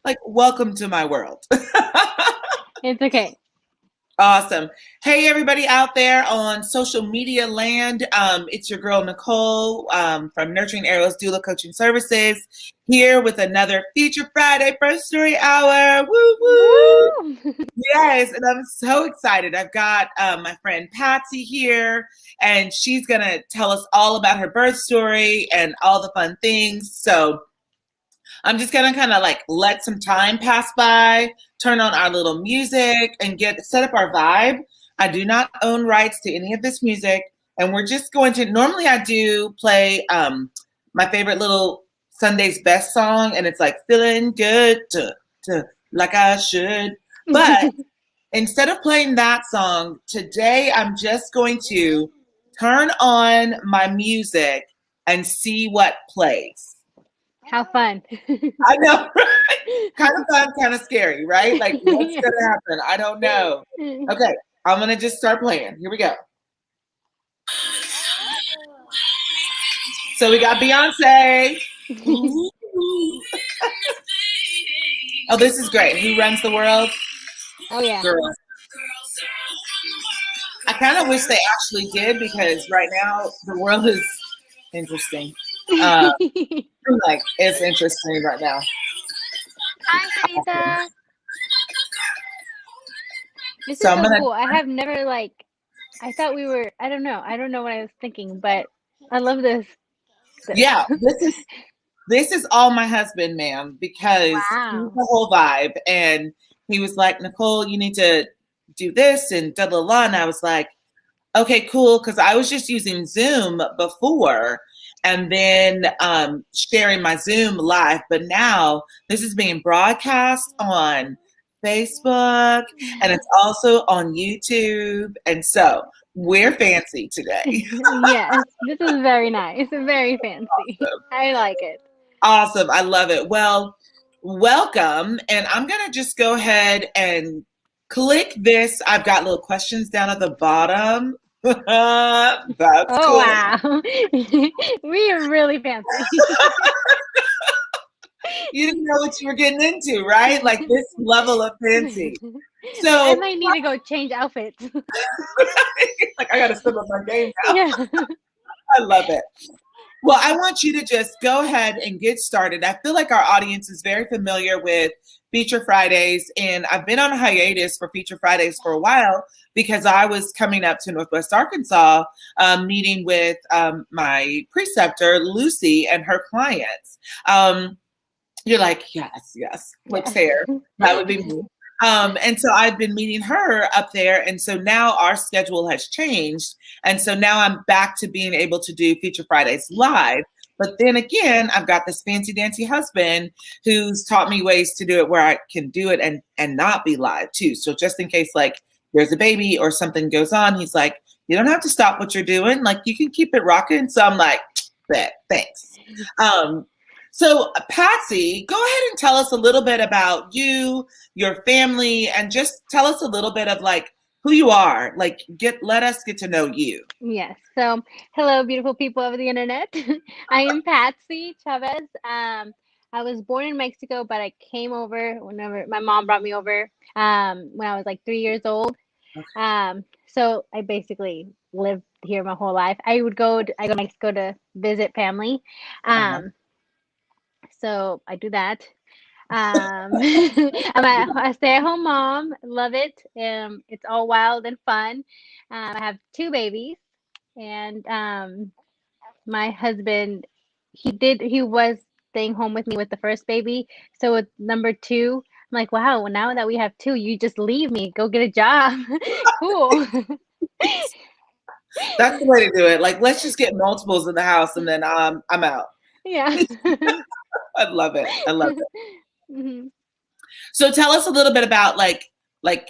Like, welcome to my world. It's okay. Awesome. Hey, everybody out there on social media land. It's your girl, Nicole, from Nurturing Arrows Doula Coaching Services, here with another Feature Friday First Story Hour. Woo, woo. Woo! Yes, and I'm so excited. I've got my friend Patsy here, and she's going to tell us all about her birth story and all the fun things. So I'm just gonna kind of like let some time pass by, turn on our little music, and get set up our vibe. I do not own rights to any of this music, and we're just going to. Normally, I do play my favorite little Sunday's Best song, and it's like feeling good, like I should. But instead of playing that song today, I'm just going to turn on my music and see what plays. How fun. I know, right? Kind of fun, kind of scary, right? Like, what's Yeah. going to happen? I don't know. Okay, I'm going to just start playing. Here we go. So we got Beyonce. Ooh. Oh, this is great. Who runs the world? Oh yeah. Girl. I kind of wish they actually did because right now the world is interesting. Like, it's interesting right now. Hi, Sarita. This So is I'm so going to cool. I have never I thought we were. I don't know. I don't know what I was thinking, but I love this. Yeah, this is all my husband, ma'am, because he's Wow. the whole vibe. And he was like, Nicole, you need to do this and da da da. And I was like, okay, cool. Because I was just using Zoom before and then sharing my Zoom live. But now this is being broadcast on Facebook and it's also on YouTube. And so we're fancy today. Yes, this is very nice. Very fancy. I like it. Awesome. I love it. Well, welcome. And I'm going to just go ahead and click this. I've got little questions down at the bottom. That's Oh cool. wow. We are really fancy. You didn't know what you were getting into, right? Like this level of fancy. I So, might need to go change outfits. like, I got to step up my game now. Yeah. I love it. Well, I want you to just go ahead and get started. I feel like our audience is very familiar with Feature Fridays, and I've been on a hiatus for Feature Fridays for a while because I was coming up to Northwest Arkansas, meeting with my preceptor, Lucy, and her clients. You're like, yes, flips Yes. hair. That would be me. And so I've been meeting her up there. And so now our schedule has changed. And so now I'm back to being able to do Feature Fridays live. But then again, I've got this fancy dancy husband who's taught me ways to do it where I can do it and not be live too. So just in case like there's a baby or something goes on, he's like, you don't have to stop what you're doing. Like you can keep it rocking. So I'm like, bet, thanks. So Patsy, go ahead and tell us a little bit about you, your family, and just tell us a little bit of like who you are. Like let us get to know you. Yes. So, hello, beautiful people of the internet. I am Patsy Chavez. I was born in Mexico, but I came over whenever my mom brought me over when I was like 3 years old. So I basically lived here my whole life. I go to Mexico to visit family. Uh-huh. Um, so I do that. I stay at home mom. Love it. It's all wild and fun. I have two babies, and my husband, he was staying home with me with the first baby. So with number two, I'm like, wow, now that we have two, you just leave me, go get a job. Cool. That's the way to do it. Like let's just get multiples in the house and then I'm out. Yeah. I love it. I love it. Mhm. So tell us a little bit about like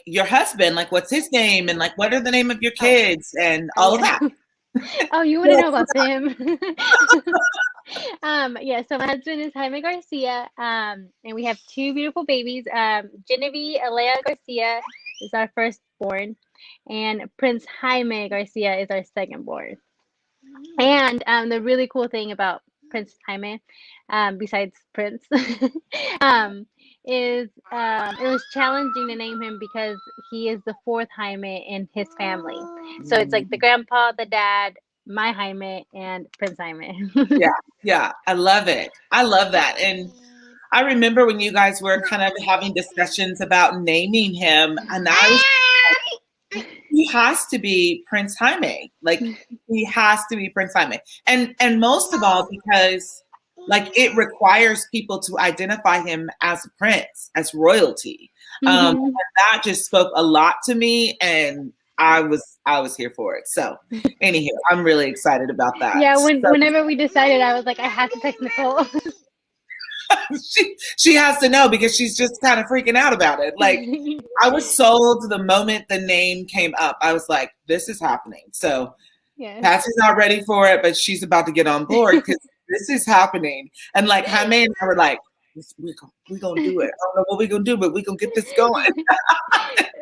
your husband, like what's his name and like what are the name of your Oh, kids and oh all of yeah. that. Oh, you wouldn't know about them. Yeah, so my husband is Jaime Garcia, and we have two beautiful babies. Genevieve Alea Garcia is our firstborn, and Prince Jaime Garcia is our secondborn. And the really cool thing about Prince Jaime, besides Prince, um, is it was challenging to name him because he is the fourth Jaime in his family. So it's like the Mm. grandpa, the dad, my Jaime, and Prince Jaime. Yeah, yeah, I love it. I love that. And I remember when you guys were kind of having discussions about naming him, and I was like, he has to be Prince Jaime. Like he has to be Prince Jaime. And most of all because like it requires people to identify him as a prince, as royalty. Hmm. And that just spoke a lot to me, and I was here for it. So anyhow, I'm really excited about that. Yeah, So whenever we decided, I was like, I have to text Nicole. she has to know because she's just kind of freaking out about it. Like I was sold the moment the name came up. I was like, this is happening. So Yes. Patsy's not ready for it, but she's about to get on board because this is happening. And like Jaime and I were like, we're gonna do it. I don't know what we're gonna do, but we're gonna get this going.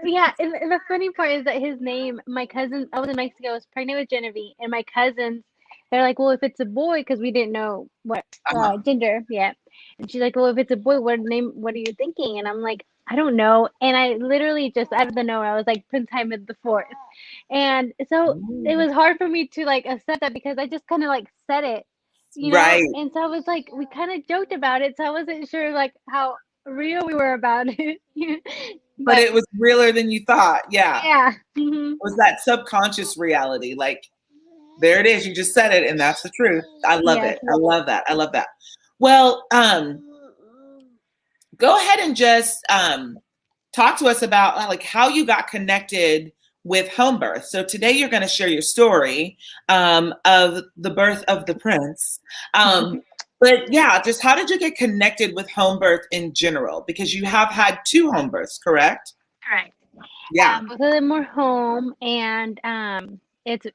Yeah, and the funny part is that his name, my cousin, I was in Mexico, I was pregnant with Genevieve, and my cousins, they're like, well, if it's a boy, because we didn't know what Uh-huh. gender yet, and she's like, well, if it's a boy, what are you thinking? And I'm like, I don't know, and I literally just out of the nowhere, I was like, Prince Hamed the Fourth, and so it Ooh. was hard for me to like accept that because I just kind of like said it, Right. and so I was like, we kind of joked about it, so I wasn't sure like how real we were about it, But but it was realer than you thought. Yeah. yeah. It was that subconscious reality. Like there it is. You just said it, and that's the truth. I love Yes. it. I love that. I love that. Well, go ahead and just talk to us about like how you got connected with home birth. So today you're going to share your story of the birth of the prince. But yeah, just how did you get connected with home birth in general? Because you have had two home births, correct? Correct. Yeah. Both of them were home, and it's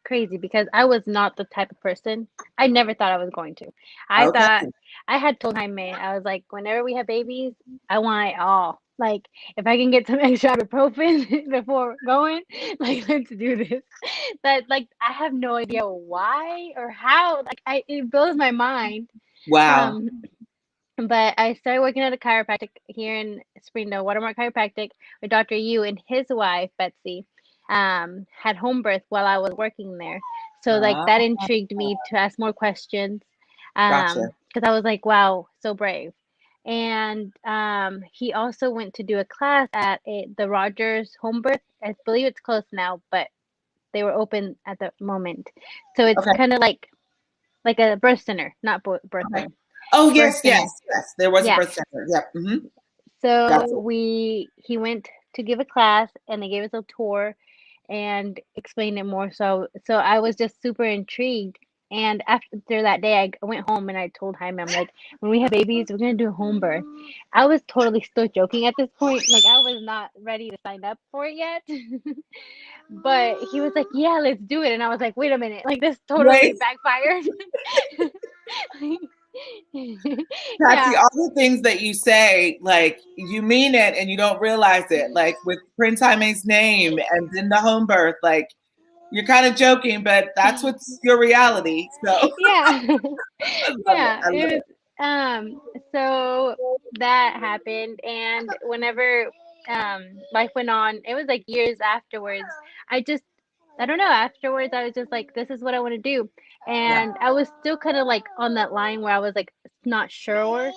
crazy because I was not the type of person. I never thought I was going to. I Okay. thought I had told Jaime, I was like, whenever we have babies, I want it all. Like, if I can get some extra ibuprofen before going, like, let's do this. That, like, I have no idea why or how. Like, it blows my mind. Wow. Um, But I started working at a chiropractic here in Springdale, Watermark Chiropractic, with Dr. Yu and his wife, Betsy, had home birth while I was working there. So like Ah, that intrigued me to ask more questions. gotcha. Because I was like, wow, so brave. And he also went to do a class at the Rogers home birth. I believe it's closed now, but they were open at the moment. So it's Okay. kind of like a birth center, not birth Okay. home, Oh birth yes, yes, center. yes. There was a Yeah. birth center. Yep. Mm-hmm. So Gotcha. he went to give a class and they gave us a tour and explained it more. So I was just super intrigued. And after that day, I went home and I told Jaime, I'm like, when we have babies, we're gonna do home birth. I was totally still joking at this point, like I was not ready to sign up for it yet. But he was like, yeah, let's do it. And I was like, wait a minute, like this totally Right. backfired. Patsy, Yeah. all the things that you say, like you mean it and you don't realize it. Like with Prince Jaime's name and then the home birth, like you're kind of joking, but that's what's your reality. So Yeah. I love it. Yeah, I love it so that happened, and whenever life went on, it was like years afterwards. I just I don't know, afterwards I was just like, this is what I want to do. Yeah. And I was still kind of like on that line where I was like not sure,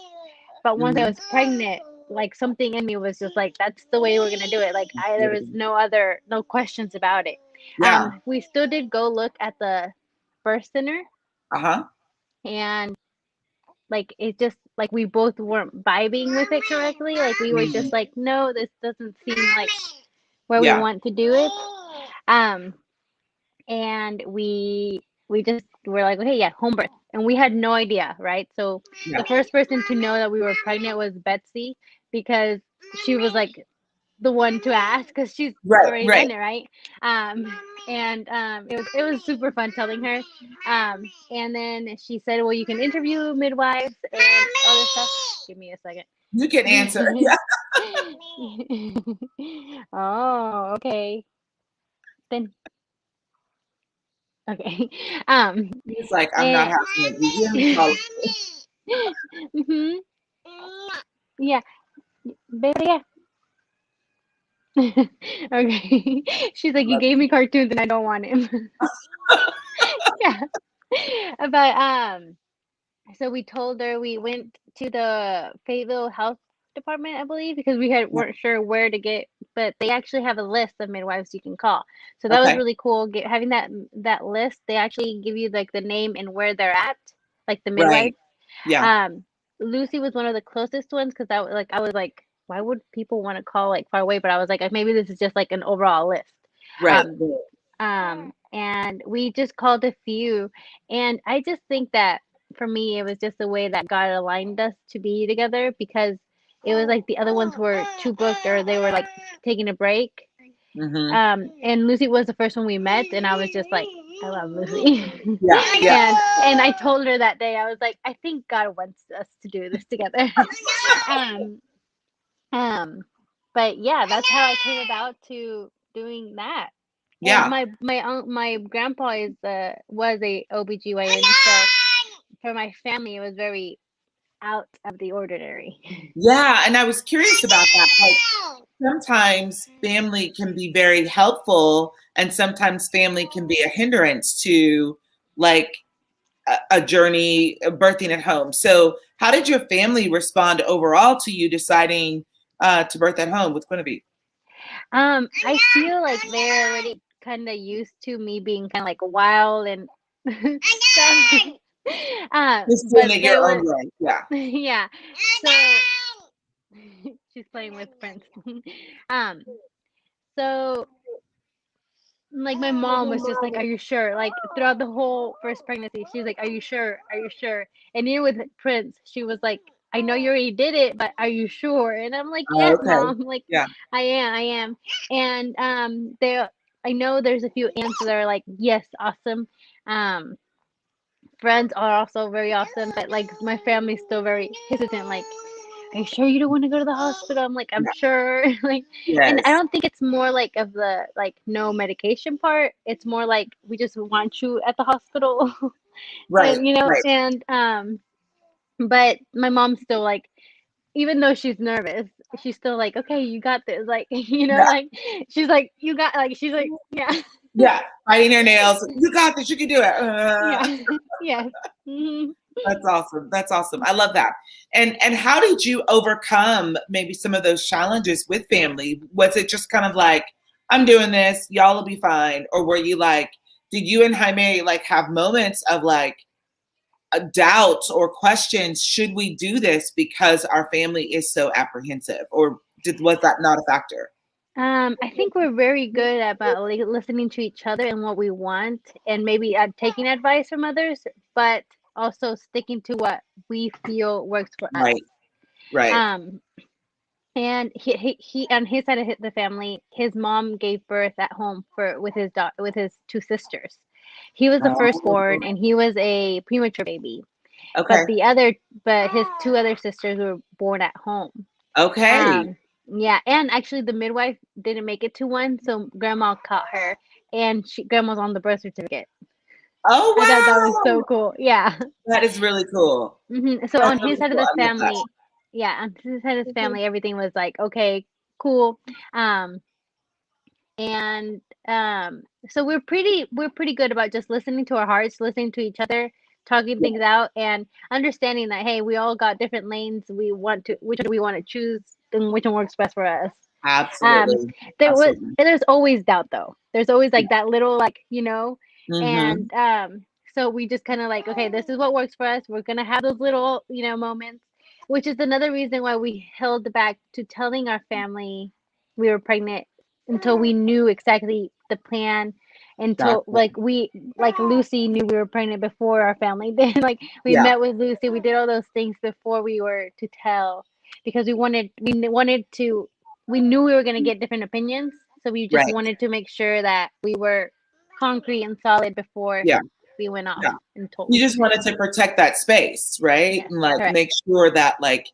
but once I Hmm. was pregnant, like something in me was just like, that's the way we're gonna do it. Like there was no questions about it. Yeah. We still did go look at the birth center, Uh-huh. and like it just like we both weren't vibing with it correctly. Like we were Mm. just like, no, this doesn't seem like where we Yeah. want to do it. Um, and we just were like, okay, yeah, home birth, and we had no idea, right? So Yeah. the first person to know that we were pregnant was Betsy because she was like the one to ask because she's Right. already Right. done it, right? Um, and it was super fun telling her. And then she said, "Well, you can interview midwives and other stuff." Give me a second. You can answer. Yeah. Oh, okay. Then Okay. He's like, I'm not And having it. You hear me call? hmm yeah, baby, yeah. Okay. She's like, you Love gave me cartoons and I don't want him. Yeah. But so we told her we went to the Fayetteville Health Department, I believe, because we had it. weren't sure where to get, but they actually have a list of midwives you can call. So that was Okay. really cool. Having that list, they actually give you like the name and where they're at, like the Right. midwives. Yeah. Um, Lucy was one of the closest ones because I was like, why would people want to call like far away? But I was like, maybe this is just like an overall list. Right. Um, and we just called a few, and I just think that for me, it was just the way that God aligned us to be together because it was like the other ones were too booked or they were like taking a break. Mm-hmm. And Lucy was the first one we met, and I was just like, I love Lucy. Yeah. Yeah. And I told her that day, I was like, I think God wants us to do this together. um, um, but yeah, that's how I came about to doing that. And Yeah. my grandpa was a OBGYN, so for my family it was very out of the ordinary. Yeah. And I was curious about that. Like sometimes family can be very helpful, and sometimes family can be a hindrance to like a journey of birthing at home. So, how did your family respond overall to you deciding to birth at home with Guinevere? I feel like they're already kind of used to me being kind of like wild and stuff. Just doing But it there your was own way. Yeah. yeah. So she's playing with friends. um so like my mom was just like, "Are you sure?" Like throughout the whole first pregnancy, she was like, "Are you sure? Are you sure?" And even with Prince, she was like, "I know you already did it, but are you sure?" And I'm like, "Yes, Okay. mom. Like Yeah. I am." And there, I know there's a few aunts that are like, "Yes, awesome." Um, Friends are also very awesome, but like my family's still very hesitant. Like, are you sure you don't want to go to the hospital? I'm like, I'm Yeah. sure. Like, and I Yes. don't think it's more like of the like no medication part. It's more like we just want you at the hospital, Right. and Right. but my mom's still like, even though she's nervous, she's still like, okay, you got this. Like, Yeah. like she's like, you got like, she's like, yeah, Yeah. Biting her nails. You got this. You can do it. yeah, yes. Mhm. That's awesome. That's awesome. I love that. And how did you overcome maybe some of those challenges with family? Was it just kind of like, I'm doing this, y'all will be fine? Or were you like, did you and Jaime like have moments of like a doubt or questions? Should we do this because our family is so apprehensive? Or was that not a factor? I think we're very good about like listening to each other and what we want, and maybe taking advice from others, but also sticking to what we feel works for us. Right. Right. Um, and he on his side of the family, his mom gave birth at home for with his two sisters. He was the Oh, firstborn, and he was a premature baby. But okay. his two other sisters were born at home. Okay. Yeah, and actually the midwife didn't make it to one, so grandma caught her, and grandma's on the birth certificate. Oh, I thought that was so wow. cool. Yeah. That is really cool. So That's on his really side of cool. the I love that. family, yeah, on his side of the family, everything was like, okay, cool. Um, and so we're pretty good about just listening to our hearts, listening to each other, talking Yeah, things out, and understanding that hey, we all got different lanes. We want to which one we want to choose, and which one works best for us. Um, absolutely. Absolutely. there's always doubt though. There's always Yeah. like that little like Mm-hmm. and so we just kind of like okay, this is what works for us. We're gonna have those little moments, which is another reason why we held back to telling our family we were pregnant until we knew exactly the plan. Until Gotcha. like Lucy knew we were pregnant before our family did. Like we Yeah. met with Lucy, we did all those things before we were to tell because we wanted to we knew we were going to get different opinions, so we just Right. wanted to make sure that we were concrete and solid before Yeah. we went off Yeah. and You told. just wanted to protect that space, right? Yes, And like correct. make sure that like,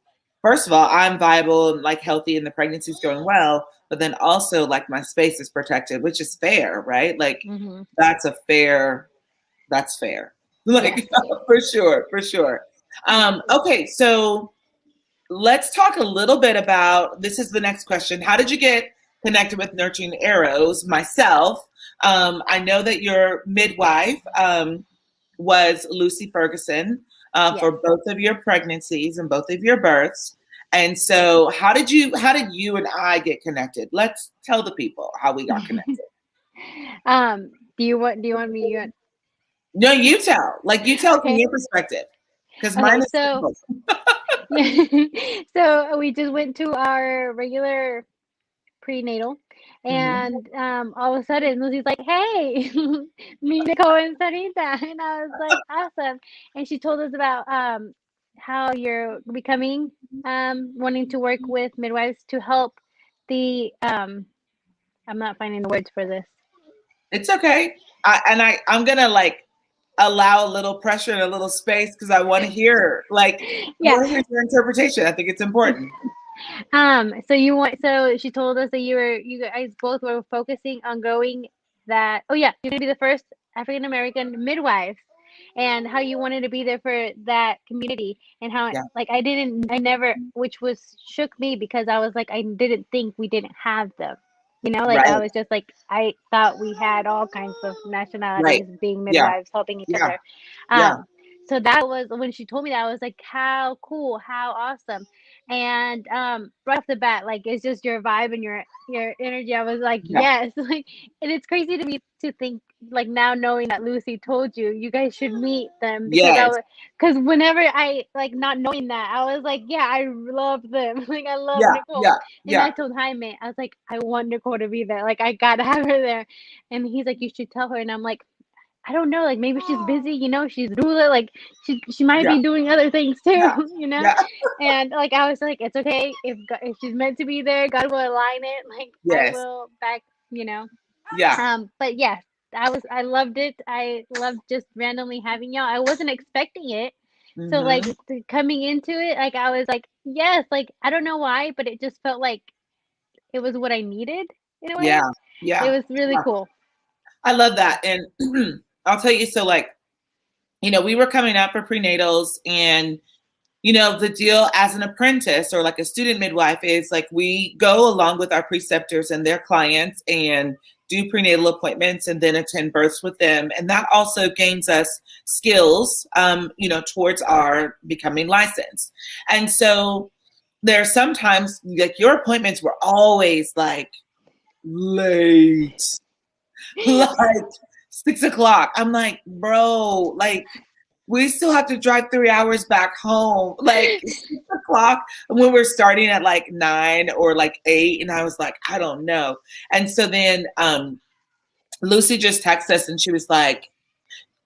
first of all, I'm viable and like healthy and the pregnancy's going well, but then also like my space is protected, which is fair, right? Like Hmm. that's a fair That's fair. Yes. Like for sure, for sure. Okay, so let's talk a little bit about this is the next question. How did you get connected with Nurturing Arrows? Myself, I know that your midwife was Lucy Ferguson Yes. for both of your pregnancies and both of your births. And so, how did you and I get connected? Let's tell the people how we got connected. Do you want me? No, you tell. Like you tell from Okay. your perspective, because mine Okay. is So simple. yeah. So we just went to our regular prenatal, Hmm. and all of a sudden Lucy's like, "Hey, meet Nicole and Sarita," and I was like, "Awesome!" And she told us about how you're becoming wanting to work with midwives to help the I'm not finding the words for this. It's okay. I'm gonna like allow a little pressure and a little space because I want to hear Yeah. your interpretation. I think it's important. So she told us that you guys both were focusing on growing that. Oh yeah, you're gonna be the first African American midwives, and how you wanted to be there for that community, and how Yeah. like I never, which was shook me because I was like I didn't think we didn't have them. Like I Right. was just like I thought we had all kinds of Right. nationalities being Yeah. midwives helping each Yeah. other. Yeah. So that was when she told me that I was like, how cool, how awesome. And right off the bat, like it's just your vibe and your energy. I was like, Yeah. yes. Like, and it's crazy to me to think like now knowing that Lucy told you guys should meet them because Yes. because whenever I like not knowing that I was like, yeah, I love them. Like I love Yeah. Nicole. Yeah. And Yeah. I told Jaime, I was like, I want Nicole to be there. Like I gotta have her there. And he's like, you should tell her. And I'm like, I don't know, like maybe she's busy, she's doula, like she might Yeah. be doing other things too, Yeah. you know. Yeah. And like I was like, it's okay if she's meant to be there, God will align it. Like I Yes. will back, you know. Yeah. But yes, I loved it. I loved just randomly having y'all. I wasn't expecting it, so like Hmm. coming into it, like I was like, yes, like I don't know why, but it just felt like it was what I needed in a way. Yeah. It Yeah. was really Yeah. cool. I love that. And I'll tell you, so like, we were coming up for prenatals and the deal as an apprentice or like a student midwife is like we go along with our preceptors and their clients and do prenatal appointments and then attend births with them. And that also gains us skills, towards our becoming licensed. And so there are sometimes like your appointments were always like late, like 6 o'clock. I'm like, bro, like we still have to drive 3 hours back home. Like 6 o'clock when we're starting at like 9 or like 8. And I was like, I don't know. And so then Lucy just texted us and she was like,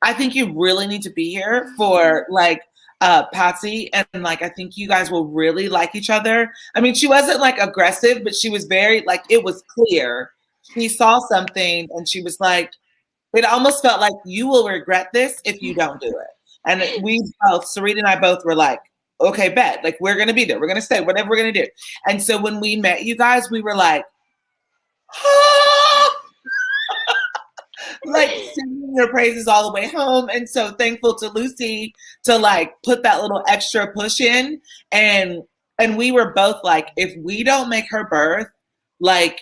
I think you really need to be here for like Patsy. And like, I think you guys will really like each other. I mean, she wasn't like aggressive, but she was very like, it was clear. She saw something and she was like, it almost felt like you will regret this if you don't do it. And we both, Sarita and I both were like, okay, bet. Like, we're going to be there. We're going to stay, whatever we're going to do. And so when we met you guys, we were like, like singing your praises all the way home. And so thankful to Lucy to like put that little extra push in. And we were both like, if we don't make her birth, like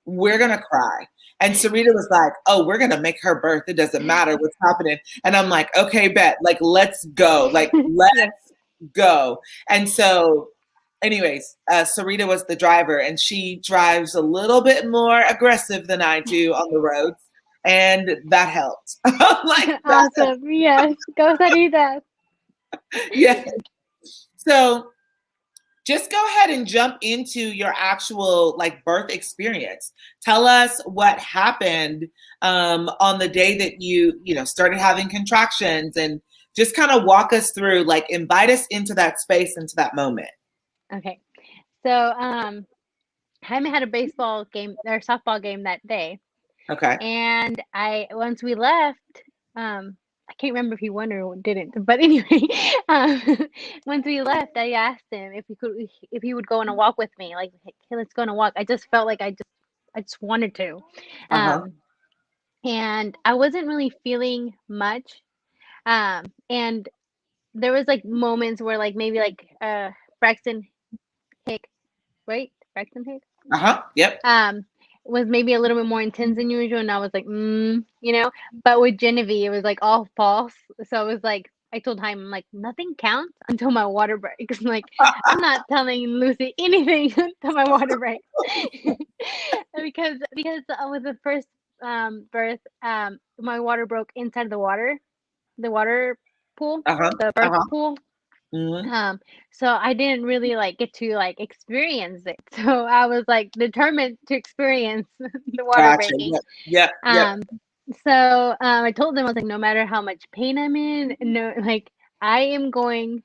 we're gonna cry. And Sarita was like, oh, we're gonna make her birth. It doesn't matter what's happening. And I'm like, okay, bet. Like, let's go. Like, let's Yes. go. And so anyways, Sarita was the driver and she drives a little bit more aggressive than I do on the roads. And that helped. Like that. Awesome. Yes. Go Sarita. Yeah. So just go ahead and jump into your actual like birth experience. Tell us what happened on the day that you started having contractions and just kind of walk us through, like invite us into that space, into that moment. Okay. So Jaime had a baseball game or softball game that day. Okay. And I once we left, I can't remember if he won or didn't, but anyway, um, once we left, I asked him if he would go on a walk with me. Like, hey, let's go on a walk. I just felt like I just wanted to. Uh-huh. Um, and I wasn't really feeling much. And there was like moments where like maybe like Braxton Hick, right? Braxton Hick? Uh-huh. Yep. um was maybe a little bit more intense than usual, and I was like, but with Genevieve it was like all false. So I was like, I told Jaime, I'm like, nothing counts until my water breaks. Like, I'm not telling Lucy anything until my water breaks. Because with the first birth, my water broke inside the water pool, Uh-huh. the birth Uh-huh. pool. Hmm. um, so I didn't really like get to like experience it. So I was like determined to experience the water Gotcha. breaking. Yep. Yep. Yep. Um, so I told them, I was like, no matter how much pain I'm in, no, like I am going.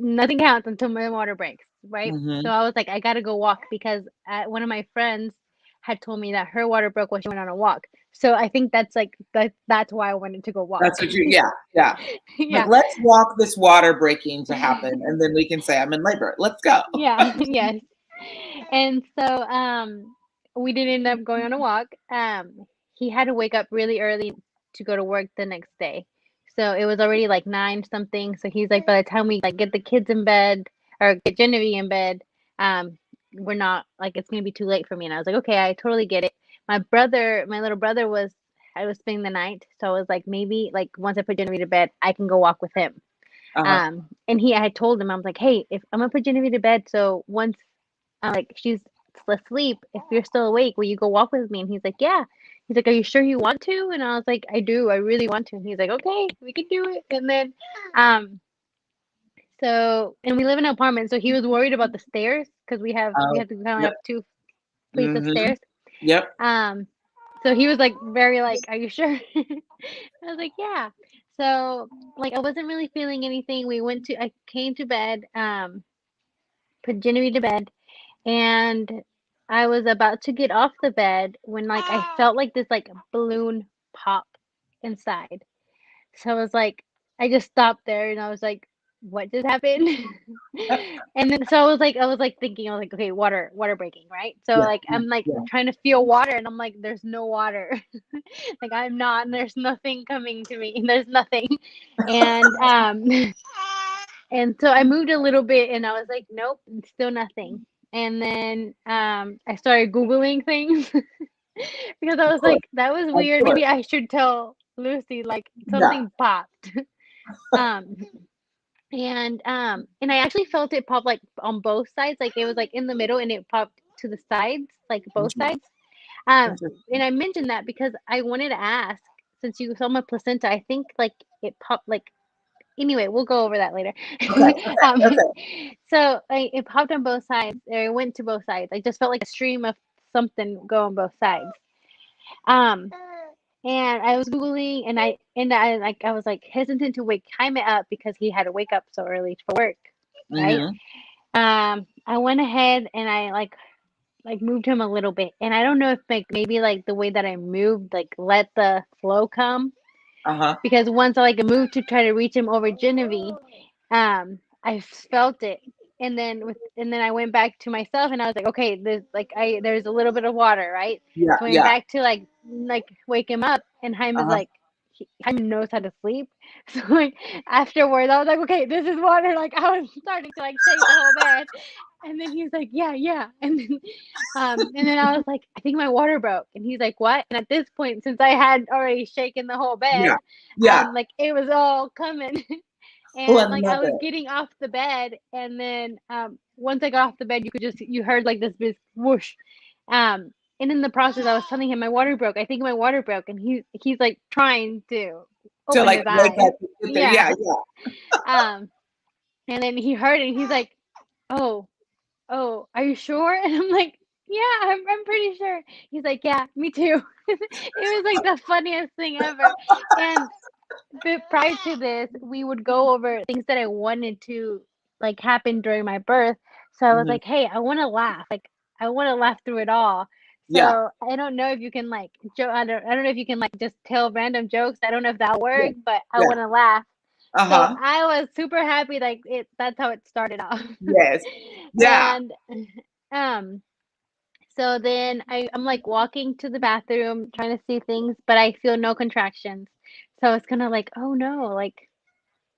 Nothing counts until my water breaks, right? So Hmm. I was like, I gotta go walk because one of my friends had told me that her water broke when she went on a walk. So I think that's like that's why I wanted to go walk. That's what you, yeah, yeah. Like, Yeah. let's walk this water breaking to happen, and then we can say I'm in labor. Let's go. Yeah, yes. And so we did end up going on a walk. He had to wake up really early to go to work the next day. So it was already like 9 something. So he's like, by the time we like get the kids in bed or get Genevieve in bed, um, we're not like it's gonna be too late for me. And I was like, okay, I totally get it. My little brother I was spending the night, so I was like, maybe like once I put Genevieve to bed, I can go walk with him. Uh-huh. And I had told him, I was like, hey, if I'm gonna put Genevieve to bed, so once like she's asleep, if you're still awake, will you go walk with me? And he's like, yeah. He's like, are you sure you want to? And I was like, I do, I really want to. And he's like, okay, we can do it. And then um and we live in an apartment, so he was worried about the stairs because we Oh, have to kind of yep. have 2 fleets of Hmm. stairs. Yep. Um so he was like very like, are you sure? I was like, yeah. So like I wasn't really feeling anything. I came to bed, put Genevieve to bed, and I was about to get off the bed when like I felt like this like balloon pop inside. So I was like, I just stopped there and I was like, what just happened? And then so I was like thinking, I was like, okay, water breaking, right? So Yeah. like I'm like Yeah. trying to feel water and I'm like, there's no water. Like I'm not, and there's nothing coming to me, and there's nothing. And and so I moved a little bit and I was like, nope, still nothing. And then I started Googling things because I Of was course. like, that was Of weird. course. Maybe I should tell Lucy, like, Yeah. something popped. Um, and I actually felt it pop like on both sides. Like it was like in the middle and it popped to the sides, like both Interesting. sides. Um, Interesting. and I mentioned that because I wanted to ask, since you saw my placenta, I think like it popped like anyway, we'll go over that later. Okay. Okay. um, Okay. so it popped on both sides, or it went to both sides. I just felt like a stream of something go on both sides. Um, and I was googling, and I like I was like hesitant to wake Jaime up because he had to wake up so early for work, right? Hmm. I went ahead and I like moved him a little bit, and I don't know if like maybe like the way that I moved like let the flow come, Uh-huh. because once I like moved to try to reach him over Genevieve, I felt it, and then I went back to myself and I was like, okay, there's a little bit of water, right? Yeah. So I went Yeah. back to like wake him up, and Jaime is Uh-huh. like, Jaime knows how to sleep. So like afterwards I was like, okay, this is water. Like I was starting to like shake the whole bed, and then he's like, yeah, yeah. And then I was like, I think my water broke. And he's like, what? And at this point, since I had already shaken the whole Yeah. bed, Yeah. like it was all coming. Oh, I And like I love was it. getting off the bed, and then once I got off the bed, you heard like this big whoosh. And in the process, I was telling him my water broke. I think my water broke, and he's like trying to To open like his wake eyes. up, get there. Yeah. Yeah. Yeah. Um, and then he heard it, and he's like, "Oh, oh, are you sure?" And I'm like, "Yeah, I'm pretty sure." He's like, "Yeah, me too." It was like the funniest thing ever. And but prior to this, we would go over things that I wanted to like happen during my birth. So I was Hmm. like, "Hey, I want to laugh. Like I want to laugh through it all." Yeah. So I don't know if you can like I don't know if you can like just tell random jokes. I don't know if that'll Yeah. work, but I Yeah. want to laugh. So Uh-huh. I was super happy. Like that's how it started off. Yes. Yeah. And um So then I'm like walking to the bathroom trying to see things, but I feel no contractions. So it's kind of like, oh no, like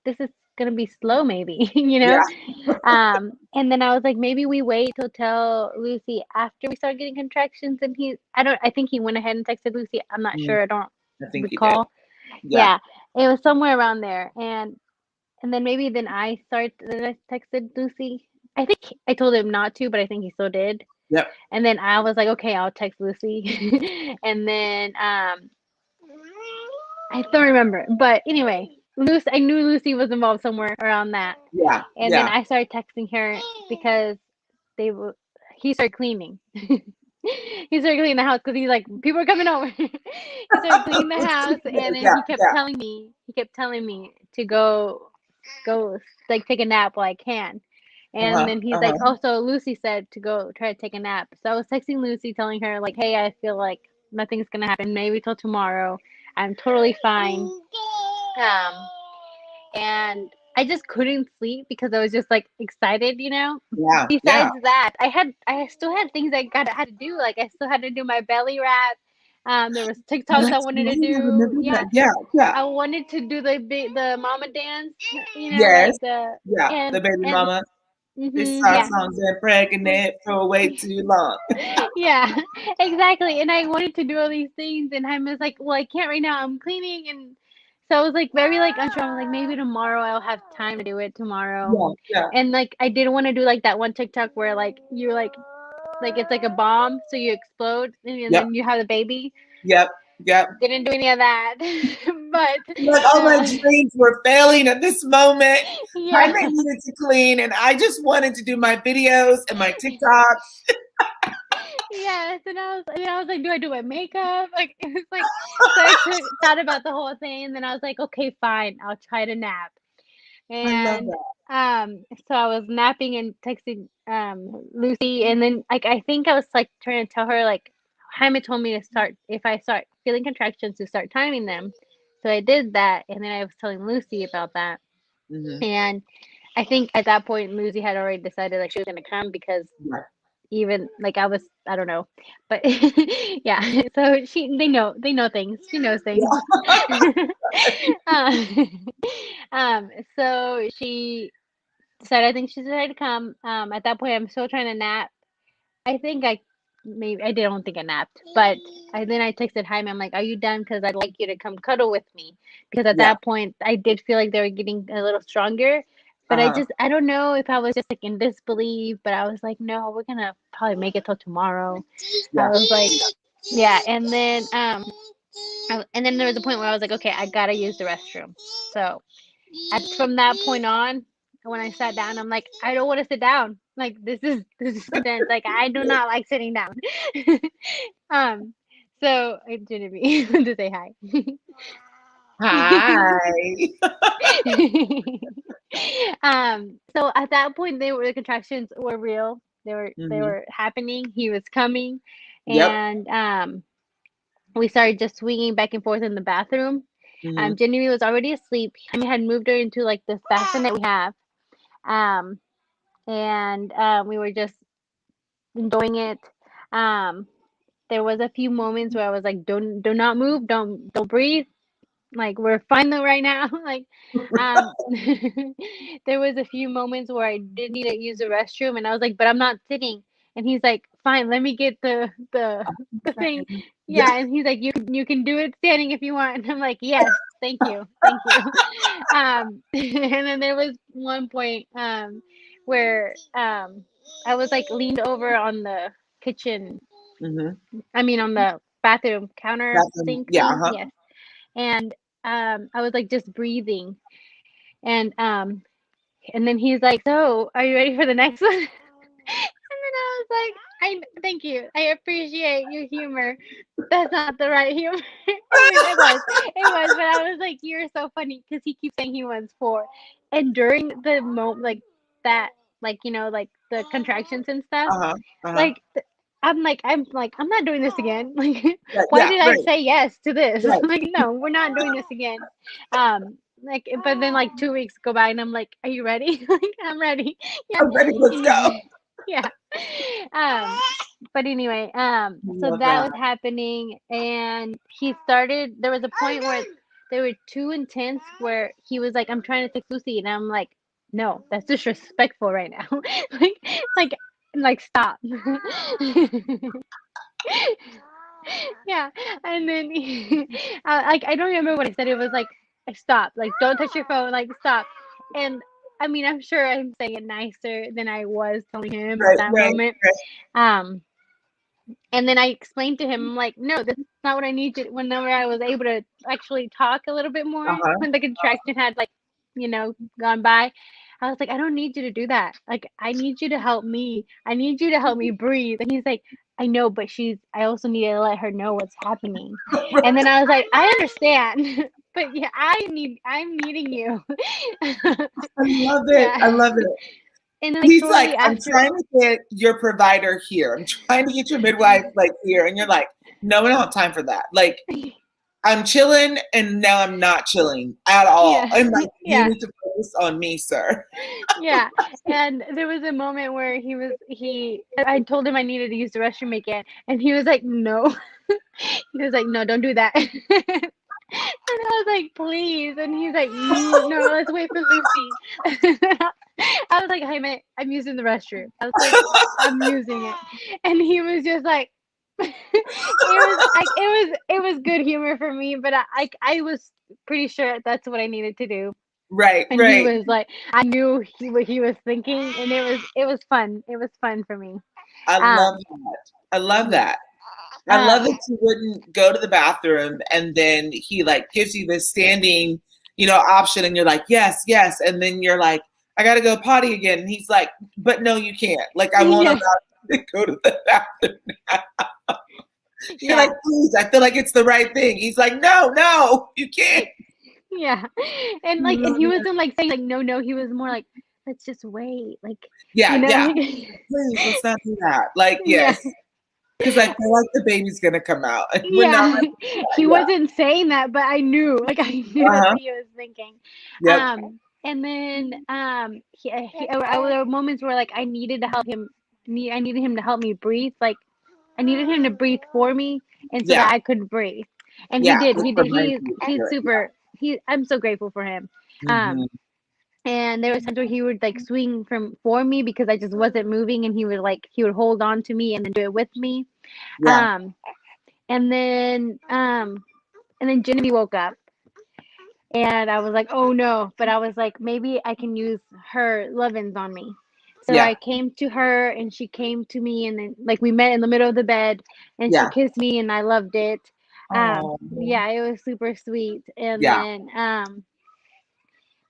this is gonna be slow maybe, you Yeah. know? And then I was like, maybe we wait till tell Lucy after we start getting contractions. And I think he went ahead and texted Lucy. I'm not Mhm. sure. I don't I think you did. recall. Yeah. Yeah, it was somewhere around there. And then maybe then I texted Lucy. I think I told him not to, but I think he still did. Yep. And then I was like, okay, I'll text Lucy. And then I don't remember. But anyway, I knew Lucy was involved somewhere around that. Yeah. And then Yeah. I started texting her because they were he started cleaning. He started cleaning the house because he's like, people are coming over. He started cleaning the house, and then Yeah. Yeah. he kept telling me to go like take a nap while I can. And Uh-huh. then he's like, Uh-huh. oh, so Lucy said to go try to take a nap. So I was texting Lucy, telling her like, hey, I feel like nothing's gonna happen. Maybe till tomorrow. I'm totally fine. And I just couldn't sleep because I was just like excited, you know. Yeah. Yeah. Besides that, I still had things I had to do. Like I still had to do my belly wrap. There was Oh, TikToks I that's wanted right. to I do. remember Yeah, that. Yeah. Yeah. I wanted to do the mama dance, you know, Yes. like the Yeah. The baby and mama. This yeah. songs and pregnant for way too long. Yeah, exactly. And I wanted to do all these things, and I was like, well, I can't right now. I'm cleaning, and so I was like very like unsure. I'm like, maybe tomorrow I'll have time to do it tomorrow. Yeah. Yeah. And like I didn't want to do like that one TikTok where like you're like it's like a bomb, so you explode, and Yep. then you have the baby. Yep. Yep. Didn't do any of that, but Like all my dreams were failing at this moment. yeah. Time I needed to clean, and I just wanted to do my videos and my TikToks. Yes, and I was like, do I do my makeup? Like it was like, so thought about the whole thing, and then I was like, okay, fine, I'll try to nap. I love And that. so I was napping and texting Lucy, and then like I think I was like trying to tell her like Jaime told me to start if I start feeling contractions to start timing them. So I did that, and then I was telling Lucy about that, Hmm. and I think at that point Lucy had already decided like she was gonna come because Right. even like I don't know, but yeah. So they know things. She knows things. Yeah. um, so she decided. I think she decided to come. At that point, I'm still trying to nap. I think I maybe I don't think I napped, but I texted Jaime. I'm like, "Are you done? Because I'd like you to come cuddle with me." Because at Yeah. that point, I did feel like they were getting a little stronger. But Uh-huh. I don't know if I was just like in disbelief, but I was like, no, we're gonna probably make it till tomorrow. I Yeah. was like, yeah, and then there was a point where I was like, okay, I gotta use the restroom. So from that point on, when I sat down, I'm like, I don't want to sit down. Like this is intense. Like I do not like sitting down. um, so Genevieve to say hi. Hi. So at that point, the contractions were real. They Hmm. were happening. He was coming, Yep. and we started just swinging back and forth in the bathroom. Hmm. Genevieve was already asleep. I mean, had moved her into like this bassinet we have, um, and we were just enjoying it. Um, there was a few moments where I was like, do not move, don't breathe. Like we're fine though right now. Like um there was a few moments where I did need to use the restroom, and I was like, but I'm not sitting. And he's like, fine, let me get the thing. Yeah. Yeah, and he's like, you can do it standing if you want. And I'm like, yes, thank you. And then there was one point where I was like leaned over on the kitchen, Hmm. I mean on the bathroom counter That's sink yeah. thing. Uh-huh. Yes. And I was like just breathing, and and then he's like, "So, are you ready for the next one?" And then I was like, "I thank you. I appreciate your humor. That's not the right humor." I mean, it was, but I was like, "You're so funny," because he keeps saying he wants four, and during the moment like that, like you know, like the contractions and stuff, Uh-huh. Uh-huh. like. I'm like, I'm not doing this again. Like, Yeah. why Yeah. did I Right. say yes to this? Right. Like, no, we're not doing this again. Like, but then like 2 weeks go by, and I'm like, are you ready? Like, I'm ready. Yeah, I'm ready. Let's go. yeah. Um, But anyway, I so love that that. was happening, and he started. There was a point where they were too intense, where he was like, "I'm trying to text Lucy," and I'm like, "No, that's disrespectful right now. like, like, like, stop." Yeah, and then I don't remember what I said. It was like, "Stop! Like, don't touch your phone! Like, stop!" And I mean, I'm sure I'm saying it nicer than I was telling him at Right, that right, moment. right. Um, and then I explained to him, I'm like, no, this is not what I need to. Whenever I was able to actually talk a little bit more, Uh-huh. when the contraction had like, gone by, I was like, I don't need you to do that. Like, I need you to help me. I need you to help me breathe. And he's like, I know, but I also need to let her know what's happening. And then I was like, I understand, but yeah, I'm needing you. I love it. I Yeah. love it. And then like He's like, shortly I'm after, trying to get your provider here. I'm trying to get your midwife like here. And you're like, no, I don't have time for that. Like, I'm chilling and now I'm not chilling at all. yeah, I'm like, you yeah. need to focus on me, sir. Yeah, and there was a moment where I told him I needed to use the restroom again, and he was like, "No." He was like, "No, don't do that." And I was like, "Please," and he's like, No, let's wait for Lucy." I was like, "Hey, mate, I'm using the restroom." I was like, "I'm using it," and he was just like, it was good humor for me, but I was pretty sure that's what I needed to do. Right, And he right. was like, I knew what he was thinking, and it was fun. It was fun for me. I love Um, that. I love yeah. that. I love Um, that you wouldn't go to the bathroom and then he like gives you this standing, option and you're like, yes, yes. And then you're like, I gotta go potty again. And he's like, but no, you can't. Like I won't allow yeah, you to go to the bathroom. You're like, yeah, please, I feel like it's the right thing. He's like, no, no, you can't. yeah. And he wasn't like saying like no, no. He was more like, let's just wait, like, Yeah, yeah. like, Please, let's not do that. Like, yeah, yes. Because I feel like the baby's gonna come out. And we're not yeah. ready He for that. wasn't saying that, but I knew, like, I knew Yeah. that's Uh-huh. what he was thinking. Yep. And then there were moments where like I needed to help him. I needed him to help me breathe. Like, I needed him to breathe for me, and so Yeah. that I could breathe. And he Yeah. did. It's He the did. brain He's spirit. super. I'm so grateful for him. Yeah. Um, and there was times where he would like swing for me because I just wasn't moving, and he would hold on to me and then do it with me. Yeah. Um, and then um, and then Genevieve woke up, and I was like, oh no, but I was like, maybe I can use her lovin's on me. So Yeah. I came to her and she came to me, and then like we met in the middle of the bed and she Yeah. kissed me and I loved it. Oh. Yeah, it was super sweet. And Yeah. then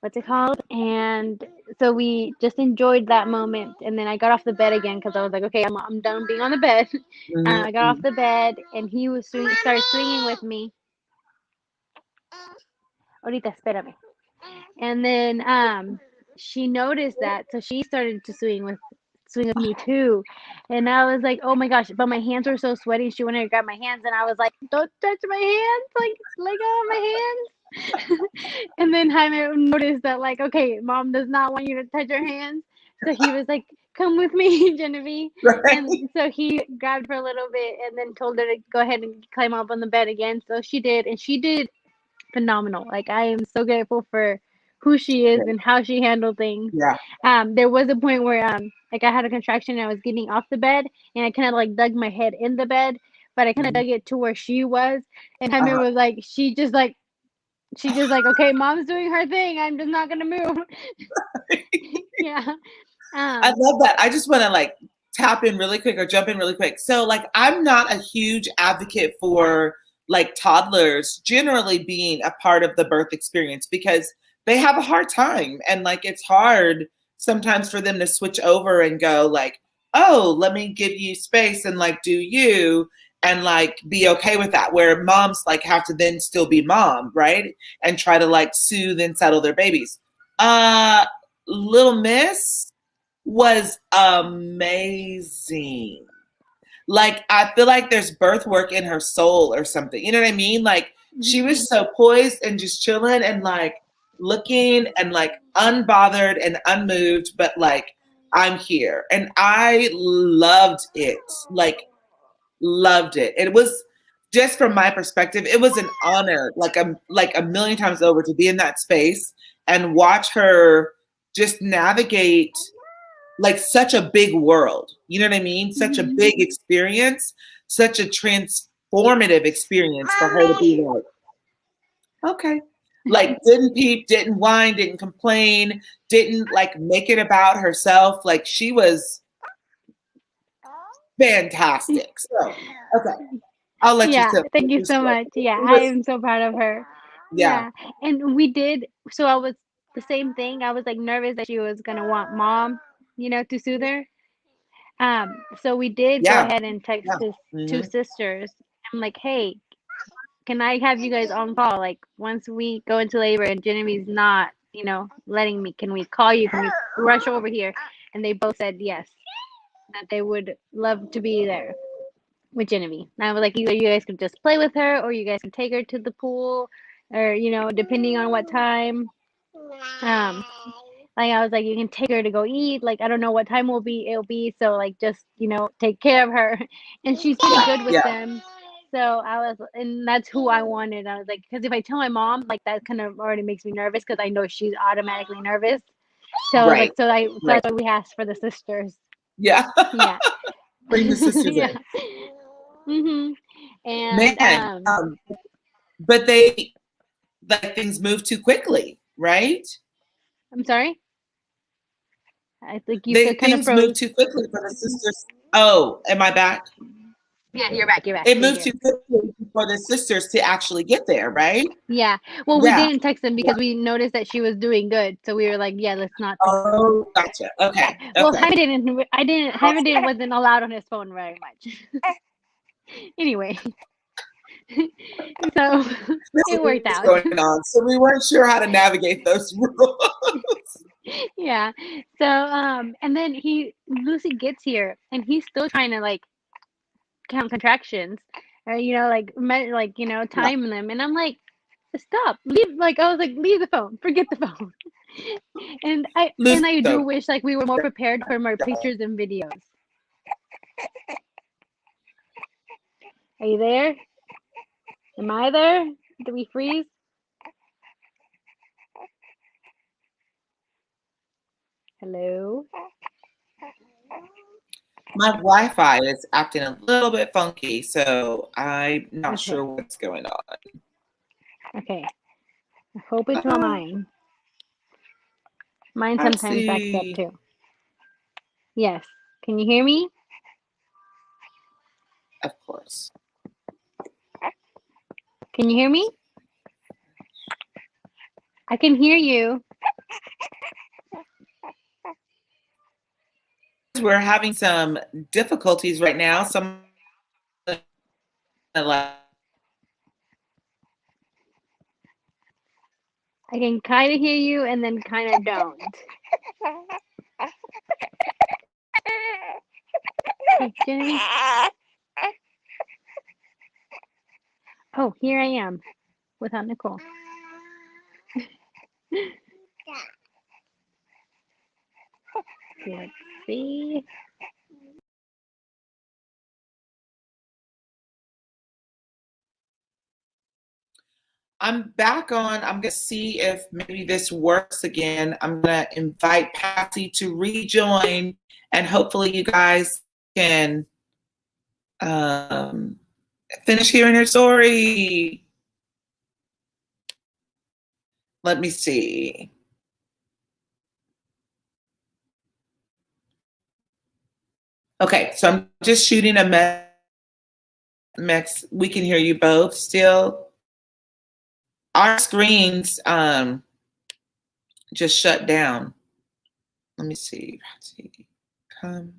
what's it called? And so we just enjoyed that moment. And then I got off the bed again because I was like, okay, I'm done being on the bed. I got off Mm-hmm. the bed and he started swinging with me. Ahorita, espérame. And then she noticed that, so she started to swing with me too. And I was like, oh my gosh, but my hands were so sweaty. She wanted to grab my hands, and I was like, don't touch my hands, like let go of my hands. And then Jaime noticed that, like, okay, mom does not want you to touch her hands. So he was like, come with me, Genevieve. Right. And so he grabbed her a little bit and then told her to go ahead and climb up on the bed again. So she did, and she did phenomenal. Like, I am so grateful for who she is and how she handled things. Yeah. There was a point where like I had a contraction and I was getting off the bed and I kind of like dug my head in the bed, but I kind of Mhm. dug it to where she was, and Jaime Uh-huh. was like, she just like, okay, mom's doing her thing. I'm just not gonna move. Yeah. I Um. love that. I just want to like tap in really quick or jump in really quick. So like I'm not a huge advocate for like toddlers generally being a part of the birth experience because they have a hard time and like it's hard sometimes for them to switch over and go like, "Oh, let me give you space and like do you." And like be okay with that, where moms like have to then still be mom, right? And try to like soothe and settle their babies. Uh Little Miss was amazing. Like I feel like there's birth work in her soul or something. You know what I mean? Like she was so poised and just chilling and like looking and like unbothered and unmoved, but like I'm here. And I loved it. Like loved it. It was just from my perspective, it was an honor, like a million times over, to be in that space and watch her just navigate like such a big world. You know what I mean? Such a big experience, such a transformative experience for her to be like, okay. Like didn't peep, didn't whine, didn't complain, didn't like make it about herself. Like she was fantastic. So, okay. I'll let you Yeah, tell thank you your so story. much. Yeah, It I was, am so proud of her. yeah, Yeah, and we did. So I was the same thing. I was like nervous that she was gonna want mom, to soothe her. So we did go yeah, ahead and text yeah. his two Hmm. sisters. I'm like, hey, can I have you guys on call? Like once we go into labor and Genevieve's not, letting me, can we call you? Can we rush over here? And they both said yes, that they would love to be there with Genevieve. And I was like, either you guys could just play with her or you guys can take her to the pool or, depending on what time. Um, like I was like, you can take her to go eat. Like I don't know what time it'll be. So like just, take care of her. And she's pretty good with Yeah, them. So I was, and that's who I wanted. I was like, because if I tell my mom, like that kind of already makes me nervous because I know she's automatically nervous. So I was like, right, so right. that's why we asked for the sisters. Yeah. Yeah. Bring the sisters Yeah. in. Mhm. And Man, but they like things move too quickly, right? I'm sorry. I think you They kind of things move froze. too quickly for the sisters. Oh, am I back? Yeah, you're back. You're back. It Thank moved you. too quickly for the sisters to actually get there, right? Yeah. Well, we Yeah. didn't text them Yeah. because we noticed that she was doing good, so we were like, yeah, let's not text them. Oh, gotcha. Yeah. Okay. Well, Okay. Jaime didn't wasn't allowed on his phone very much. Anyway, so This it worked is out. going on. So we weren't sure how to navigate those rules. Yeah. So and then Lucy gets here and he's still trying to like count contractions or Yeah. time them, and I'm like, stop, leave. Like I was like, leave the phone, forget the phone. And I do Luso. wish like we were more prepared for more pictures and videos. Are you there? Am I there? Did we freeze? Hello. My Wi-Fi is acting a little bit funky, so I'm not Okay. sure what's going on. Okay, I hope it's not mine. Mine Let's sometimes backs up see. too. Yes, can you hear me? Of course. Can you hear me? I can hear you. We're having some difficulties right now. Some like I can kind of hear you and then kind of don't. Hey, Jenny. Oh, here I am without Nicole. Let's see. I'm back on. I'm going to see if maybe this works again. I'm going to invite Patsy to rejoin, and hopefully you guys can um, finish hearing her story. Let me see. Okay, so I'm just shooting a mix. We can hear you both still. Our screens just shut down. Let me see. Come.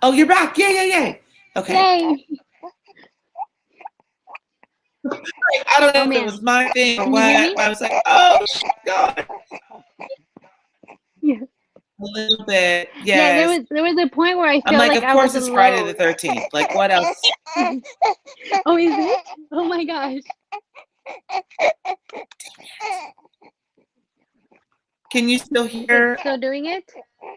Oh, you're back. Yay, yay, yay. Okay. Yay! I don't know Oh if it man, was my thing or can you hear what, me? but I was like, oh, God. Yeah. A little bit. Yeah, Yes. there was a point where I I'm felt like, like of I was course it's Friday the alone. 13th. Like, what else? Oh, is it? Oh my gosh. Can you still Is it hear? still doing it?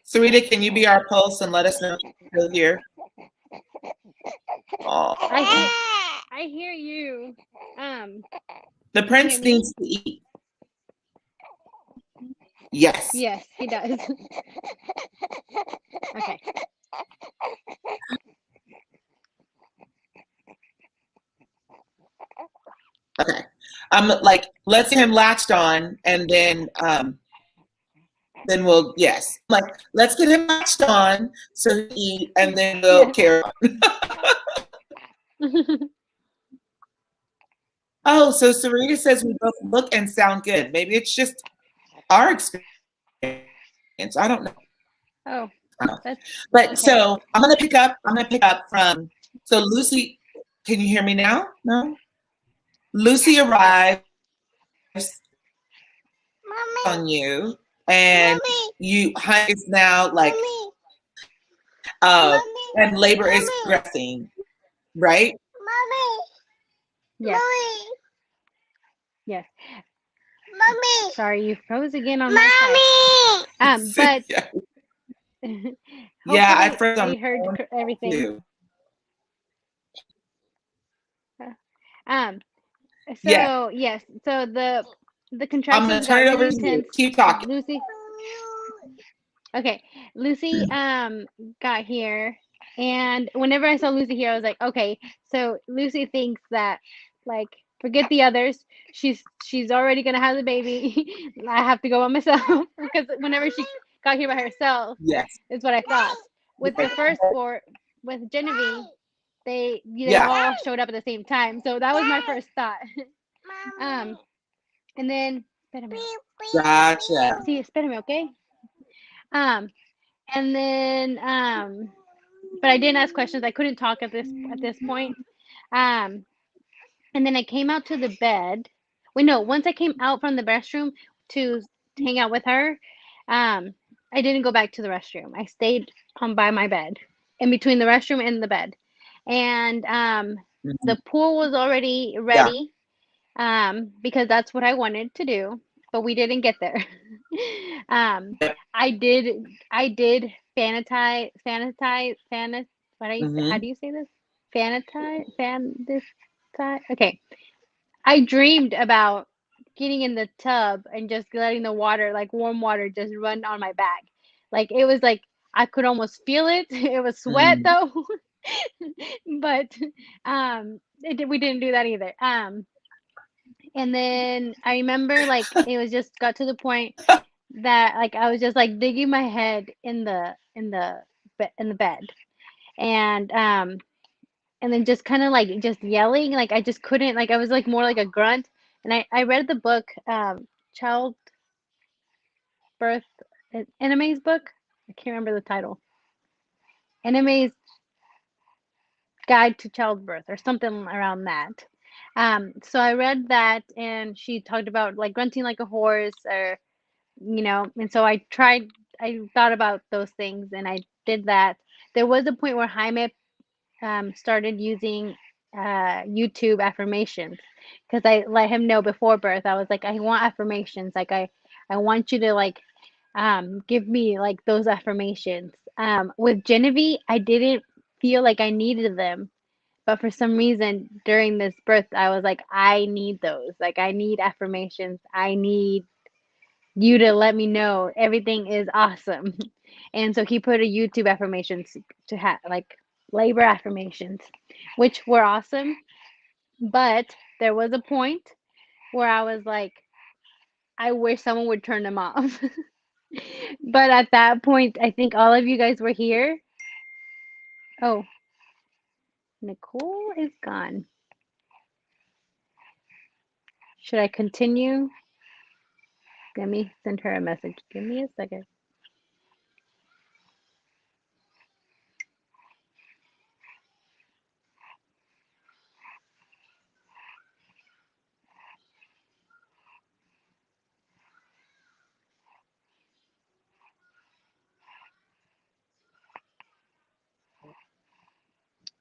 Sarita, can you be our pulse and let us know if you're still here? I hear Oh, I hear you. the Can you hear prince me? needs to eat. Yes. Yes, he does. Okay. Okay. Like, let's get him latched on, and then we'll, yes. Like, let's get him latched on so he eat, and then we'll Yes. carry on. Oh, so Sarita says we both look and sound good. Maybe it's just our experience. I don't know. Oh, I don't know. that's But okay. so I'm gonna pick up from, so Lucy, can you hear me now? No? Lucy arrives on you, and you is now like and labor is progressing, right? Yes. Yes. Sorry, you froze again on my side. But Yeah. Yeah, at hopefully first they I'm heard everything. too. Um, Yeah. so yes, so the I'm gonna contractions got turn it over really to you. intense. Keep talking. Lucy, okay, Lucy got here, and whenever I saw Lucy here, I was like, okay, so Lucy thinks that like forget the others. She's already gonna have the baby. I have to go by myself because whenever she got here by herself, Yes. is what I thought. With the Right. first four, with Genevieve, they Yeah. all showed up at the same time, so that was my first thought. um, and then espérame, Gotcha. sí, espérame, okay. Um, and then but I didn't ask questions. I couldn't talk at this point. Um, and then I came out to the bed. Wait, no, once I came out from the restroom to hang out with her, um, I didn't go back to the restroom. I stayed by my bed, in between the restroom and the bed. And Mhm. the pool was already Yeah. ready, because that's what I wanted to do, but we didn't get there. um, I did I did what do you say? How Hmm. do you say this? This okay. I dreamed about getting in the tub and just letting the water, like warm water, just run on my back. Like it was like I could almost feel it. It was sweat Mm. though, but we didn't do that either. And then I remember like it was just got to the point that like I was just like digging my head in the bed, and then just kind of like just yelling, like I just couldn't, like I was like more like a grunt. And I read the book, child birth, Enemies book. I can't remember the title. Enemies Guide to Childbirth or something around that. So I read that, and she talked about like grunting like a horse, or and so I thought about those things, and I did that. There was a point where Jaime started using YouTube affirmations, because I let him know before birth. I was like, I want affirmations. Like I want you to like give me like those affirmations. With Genevieve, I didn't feel like I needed them, but for some reason during this birth, I was like, I need those. Like I need affirmations. I need you to let me know everything is awesome. And so he put a YouTube affirmations to have like labor affirmations, which were awesome. But there was a point where I was like, I wish someone would turn them off. But at that point, I think all of you guys were here. Oh, Nicole is gone. Should I continue? Let me send her a message. Give me a second.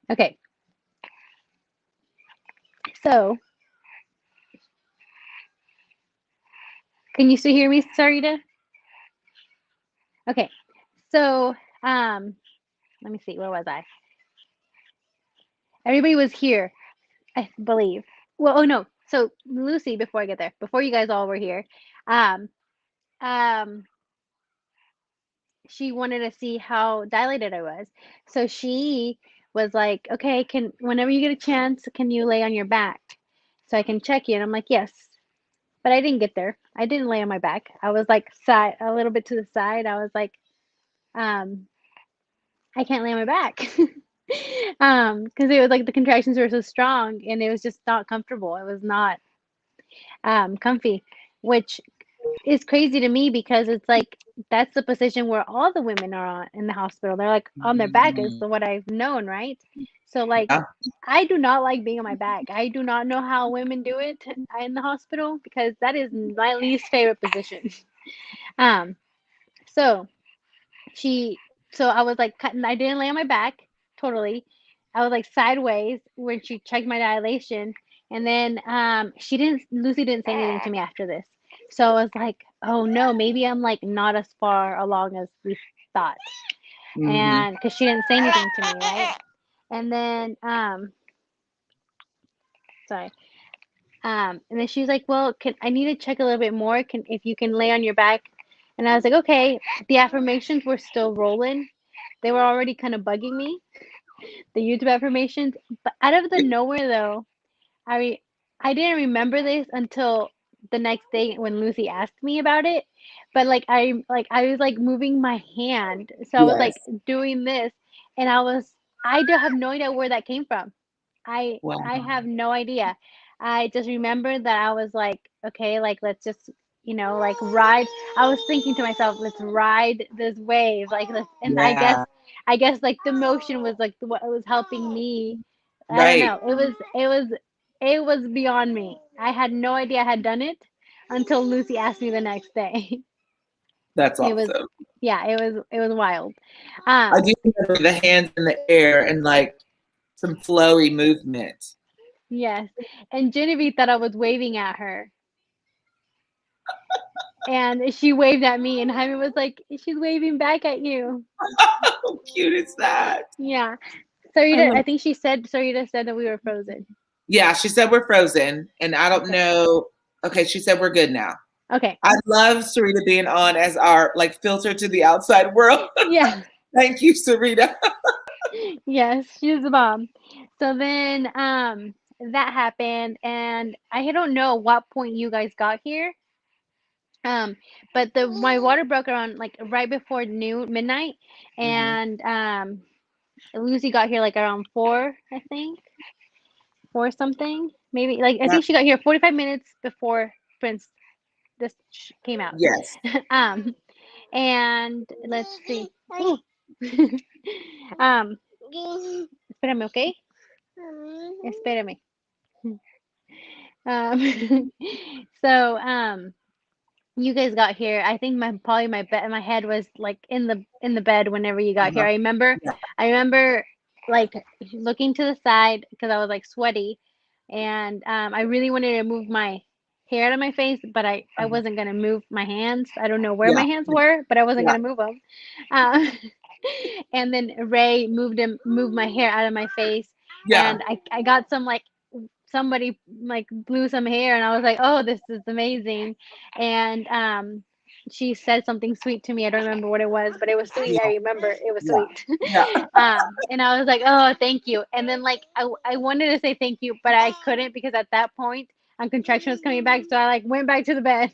Okay, so can you still hear me, Sarita? Okay, So, let me see, where was I? Everybody was here, I believe. Well, oh no. So Lucy, before I get there, before you guys all were here, um, um, she wanted to see how dilated I was. So she was like, okay, can whenever you get a chance, can you lay on your back so I can check you? And I'm like, yes. But I didn't get there. I didn't lay on my back. I was like side a little bit to the side. I was like, um, I can't lay on my back. Because it was like the contractions were so strong and it was just not comfortable. It was not comfy, which is crazy to me because it's like that's the position where all the women are on in the hospital. They're like on their back is Mm, what I've known, right? So like yeah, I do not like being on my back. I do not know how women do it in the hospital because that is my least favorite position. Um, so she so I was like cutting I didn't lay on my back totally. I was like sideways when she checked my dilation and then she didn't Lucy didn't say anything to me after this. So I was like, oh no, maybe I'm like not as far along as we thought. hmm, And because she didn't say anything to me, right? And then sorry. And then she was like, well, can I need to check a little bit more? Can if you can lay on your back? And I was like, okay. The affirmations were still rolling. They were already kind of bugging me, the YouTube affirmations. But out of the nowhere though, I I didn't remember this until the next day when Lucy asked me about it. But I was like moving my hand. So I was like yes. doing this and I do have no idea where that came from. I Wow. have no idea. I just remember that I was like, okay, like let's just like ride. I was thinking to myself, let's ride this wave, like let's, and Yeah. I guess like the motion was like what was helping me. I don't Right. know. It was beyond me. I had no idea I had done it until Lucy asked me the next day. That's It was awesome. yeah, it was wild. I Um, do remember the hands in the air and like some flowy movement. yes. And Genevieve thought I was waving at her. And she waved at me, and Jaime was like, "She's waving back at you." How cute is that? Yeah. I Sarita, love I think Sarita said that we were frozen. Yeah, she said we're frozen, and I don't Okay. know. Okay, she said we're good now. Okay. I love Sarita being on as our like filter to the outside world. Yeah. Thank you, Sarita. Yes, she's the bomb. So then, that happened, and I don't know what point you guys got here. Um, but the my water broke around like right before noon, midnight, Hmm. and Lucy got here like around 4, I think. 4 something, maybe. Like I Yeah. think she got here 45 minutes before Prince this came out. Yes. um, and let's see. Ooh. um, espérame, okay? Espérame. Um, so you guys got here. I think my head was like in the bed whenever you got here. Uh-huh. Yeah. I remember like looking to the side because I was like sweaty, and I really wanted to move my hair out of my face, but I Uh-huh. wasn't gonna move my hands. I don't know where my Yeah. hands were, but I wasn't Yeah. gonna move them. Um, and then Ray moved my hair out of my face, Yeah. and I got some like somebody like blew some hair, and I was like, oh, this is amazing. And she said something sweet to me. I don't remember what it was, but it was sweet. I Yeah. remember it was Yeah. sweet. Yeah. And I was like, oh, thank you. And then like I wanted to say thank you, but I couldn't because at that point contraction was coming back, so I like went back to the bed.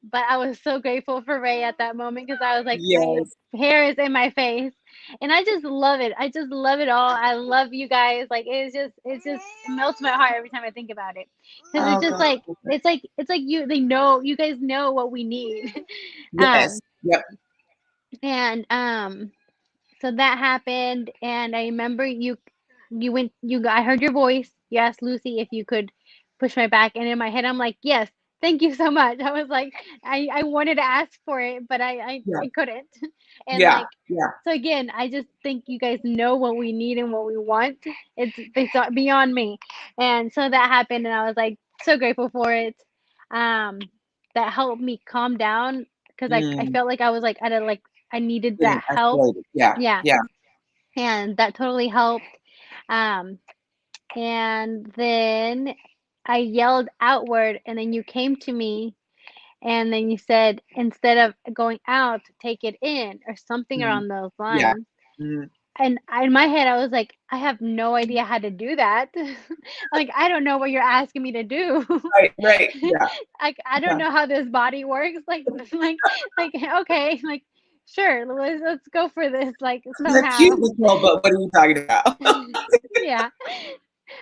But I was so grateful for Ray at that moment because I was like, my Yes. hair is in my face, and I just love it. I just love it all. I love you guys. Like it's just it melts my heart every time I think about it because it's Oh just God. like it's like you guys know what we need. Yes. um, Yep. and so that happened, and I remember I heard your voice. You asked Lucy if you could push my back, and in my head I'm like, yes, thank you so much. I was like, I wanted to ask for it, but Yeah. I couldn't. And Yeah. like, Yeah. so again, I just think you guys know what we need and what we want. It's beyond me. And so that happened, and I was like so grateful for it. Um, that helped me calm down. because I Mm. felt like I was like I needed Getting that help. escalated. Yeah. Yeah, Yeah. and that totally helped. Um, and then I yelled outward, and then you came to me, and then you said, instead of going out, take it in, or something Mhm. around those Yeah. lines. Mhm. And in my head, I was like, I have no idea how to do that. Like, I don't know what you're asking me to do. Right. Right. Yeah. Like, I don't Yeah. know how this body works. Like, okay, like, sure, let's go for this. Like, You're cute, somehow. Nicole, but what are you talking about? Yeah.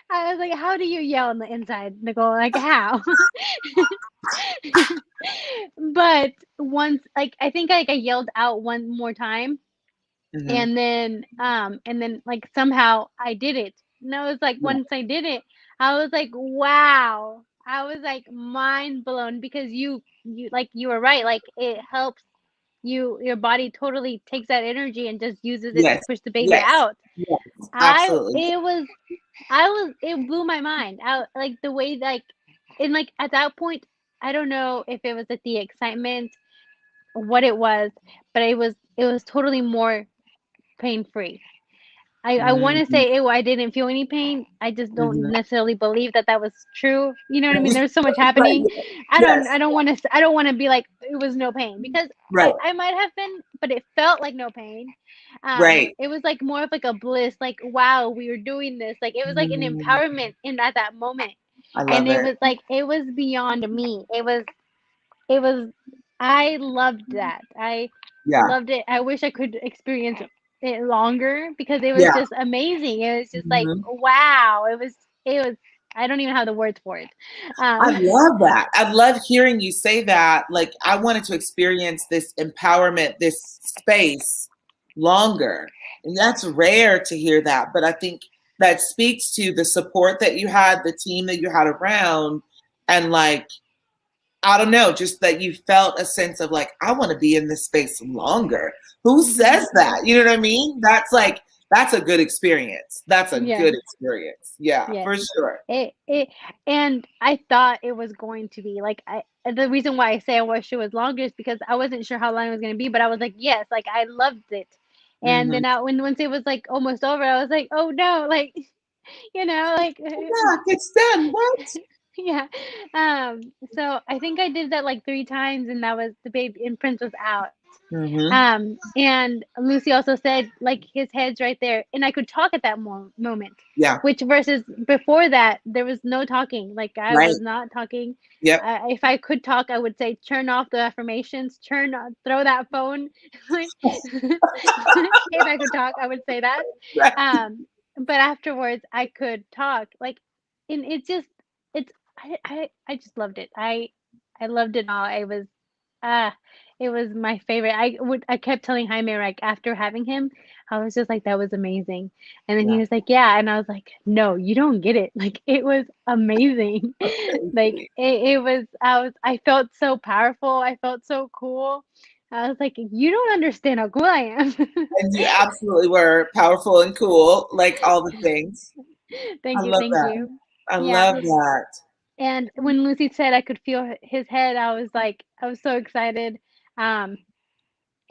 I was like, how do you yell on the inside, Nicole? Like, how? But once, like, I think like I yelled out one more time, Hmm. and then like somehow I did it. And I was like, Yeah. once I did it, I was like, wow. I was like mind blown because you like you were right. Like it helps your body totally takes that energy and just uses it to Yes. push the baby Yes. out. Yes. I Absolutely. it was I was it blew my mind. I like the way like and like at that point, I don't know if it was at the excitement, what it was, but it was totally more pain free. I want to Mm-hmm. say I didn't feel any pain. I just don't Hmm. necessarily believe that that was true. You know what I mean? There's so much Right. happening. Yes. I don't want to be like it was no pain because Right. I might have been, but it felt like no pain. Right. It was like more of like a bliss, like wow, we were doing this. Like it was like an Mm. empowerment in at that moment, I and love it. it was beyond me. It was I loved that. I Yeah. loved it. I wish I could experience it longer because it was Yeah. just amazing. It was just like, Hmm. wow. It was I don't even have the words for it. I Um, love that. I love hearing you say that. Like, I wanted to experience this empowerment, this space longer. And that's rare to hear that. But I think that speaks to the support that you had, the team that you had around, and like, I don't know, just that you felt a sense of like, I want to be in this space longer. Who mhm. says that? You know what I mean? That's like, that's a good experience. That's a Yeah. good experience. Yeah, Yes. for sure. It and I thought it was going to be like I the reason why I say I wish it was longer is because I wasn't sure how long it was gonna be, but I was like, yes, like I loved it. And Hmm. then when once it was like almost over, I was like, oh no, like like Yeah, it's done. What? yeah. So I think I did that like 3 times, and that was the baby and Prince was out. Hmm. And Lucy also said like his head's right there, and I could talk at that moment, Yeah, which versus before that there was no talking. Like I right. was not talking. Yep. If I could talk, I would say turn off the affirmations, throw that phone. Like if I could talk, I would say that. Right. But afterwards, I could talk. Like, and it's I just loved it. I loved it all. Ah, it was my favorite. I kept telling Jaime, like, after having him, I was just like, "That was amazing." And then he Yeah. was like, "Yeah." And I was like, "No, you don't get it." Like, it was amazing. Like, Crazy. I felt so powerful. I felt so cool. I was like, "You don't understand how cool I am." And you absolutely were powerful and cool, like all the things. I love Thank that. you. I Yeah. love that. And when Lucy said I could feel his head, I was like, I was so excited. Um,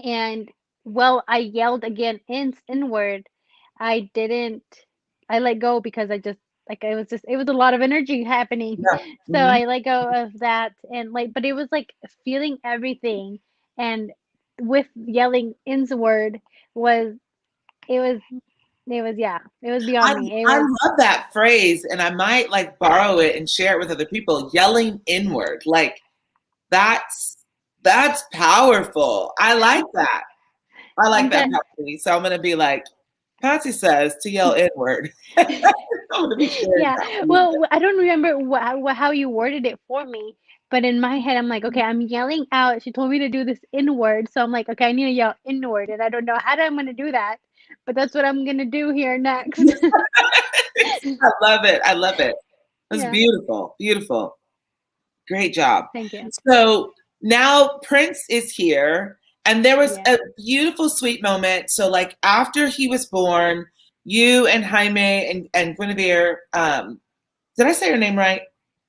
And well, I yelled again inward. I didn't I let go because I just like it was a lot of energy happening. Yeah. So Hmm. I let go of that and like but it was like feeling everything and with yelling inward was it was yeah, it was I beyond me. It I was love that phrase, and I might like borrow it and share it with other people. Yelling inward, like that's that's powerful. I like that. I like and that, then Patsy. So I'm gonna be like, Patsy says to yell inward. I'm gonna be sharing yeah. that with you. Well, I don't remember how you worded it for me, but in my head, I'm like, okay, I'm yelling out. She told me to do this inward, so I'm like, okay, I need to yell inward, and I don't know how I'm going to do that, but that's what I'm going to do here next. I love it. I love it. That's Yeah. beautiful. Beautiful. Great job. Thank you. So now Prince is here, and there was Yeah. a beautiful, sweet moment. So, like, after he was born, you and Jaime and Guinevere, did I say her name right?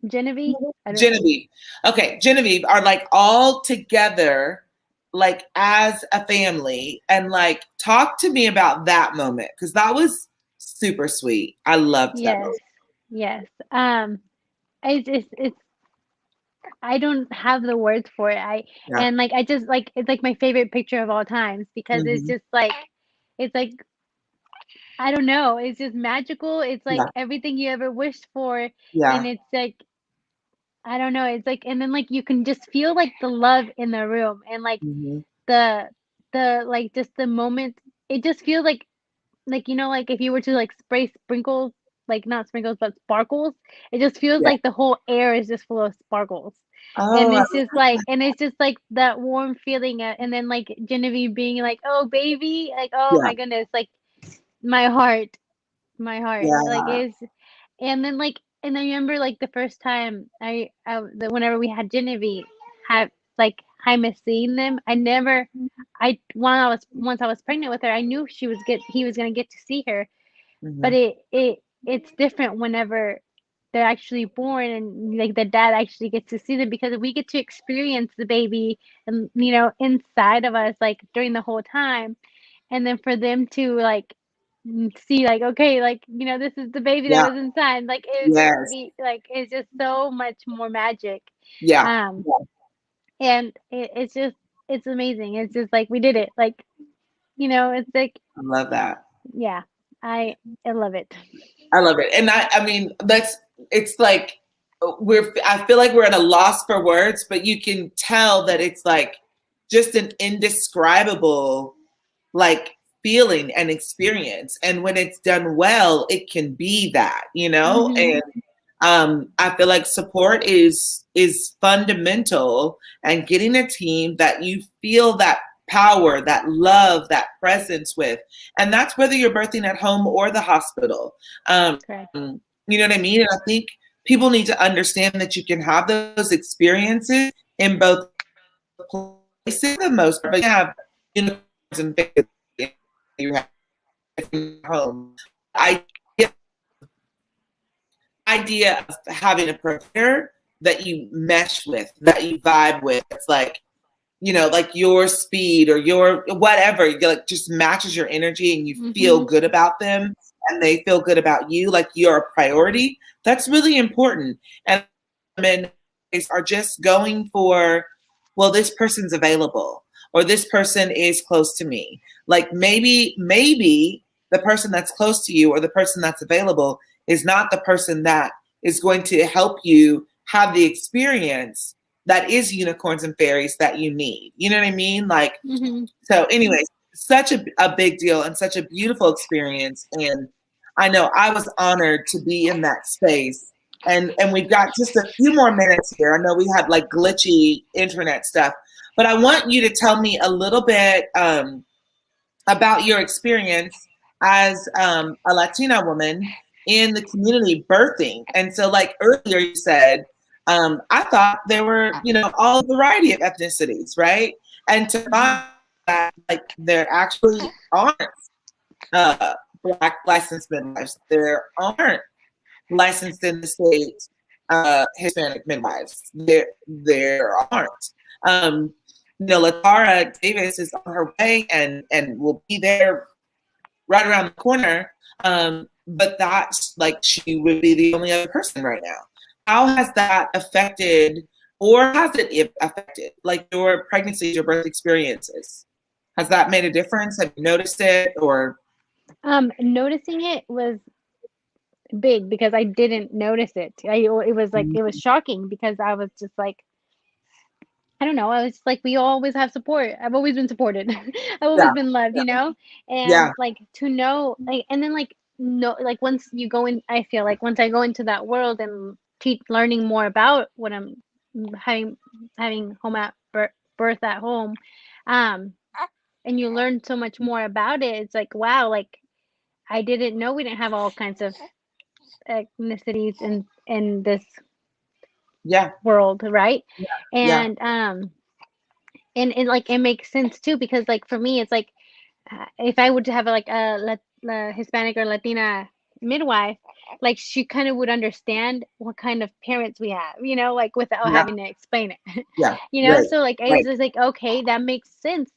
Genevieve. I don't. Genevieve. Okay, Genevieve are like all together like as a family, and like talk to me about that moment because that was super sweet. I loved that Yes. moment. Yes. It's I don't have the words for it. Yeah. And like I just like it's like my favorite picture of all times because it's Hmm. just like it's like I don't know, it's just magical. It's Yeah. like everything you ever wished for, and Yeah. it's like I don't know, it's like and then like you can just feel like the love in the room and like Hmm. the like just the moment it just feels like you know like if you were to like spray sprinkles like not sprinkles but sparkles it just feels Yeah. like the whole air is just full of sparkles Oh, and it's just like that warm feeling and then like Genevieve being like oh baby like oh yeah. my goodness like my heart my heart like Yeah. is and then like and I remember like the first time whenever we had Genevieve have like Jaime seeing them I never I when I was once I was pregnant with her I knew he was gonna get to see her but Hmm. it's different whenever they're actually born and like the dad actually gets to see them because we get to experience the baby and you know inside of us like during the whole time and then for them to like see like okay like you know this is the baby that Yeah. was inside like it would just Yes. be like it's just so much more magic Yeah. um and it's just it's amazing it's just like we did it like you know it's like I love that. yeah I I love it. I love it. And I mean, that's, it's like, I feel like we're at a loss for words, but you can tell that it's like just an indescribable, like, feeling and experience. And when it's done well, it can be that, you know? Mhm. And I feel like support is fundamental, and getting a team that you feel that power, that love, that presence with, and that's whether you're birthing at home or the hospital. Correct. You know what I mean? And I think people need to understand that you can have those experiences in both places. For the most part, but you have unicorns and fairies, you have home. I idea of having a provider that you mesh with, that you vibe with. It's like, you know, like your speed or your whatever, like just matches your energy and you feel Mhm. good about them and they feel good about you, like you're a priority. That's really important. And men are just going for, well, this person's available or this person is close to me. Like maybe the person that's close to you or the person that's available is not the person that is going to help you have the experience that is unicorns and fairies that you need. You know what I mean? Like, Mhm. so anyways, such a big deal and such a beautiful experience. And I know I was honored to be in that space. And we've got just a few more minutes here. I know we had like glitchy internet stuff, but I want you to tell me a little bit about your experience as a Latina woman in the community birthing. And so, like earlier, you said, I thought there were, you know, all variety of ethnicities, right? And to Mhm. find that, like, there actually aren't uh, Black licensed midwives, there aren't licensed in the state Hispanic midwives. There aren't. You know, Latara Davis is on her way and will be there right around the corner. But that's like she would be the only other person right now. How has that affected, or has it affected, like your pregnancy, your birth experiences? Has that made a difference? Have you noticed it, or Noticing it was big because I didn't notice it. It was like it was shocking because I was just like I don't know. I was just like we always have support. I've always been supported. I've always yeah, been loved, yeah, you know? And yeah, like to know like and then like no like once you go in I feel like once I go into that world and teach learning more about what I'm having home at birth at home um and you learn so much more about it. It's like wow, like I didn't know we didn't have all kinds of ethnicities in this yeah, world, right? yeah, And it like it makes sense too because like for me it's like if I were to have like a Hispanic or Latina midwife, like she kind of would understand what kind of parents we have, like without Yeah. having to explain it. Yeah. Right. So like Right. it's just like, okay, that makes sense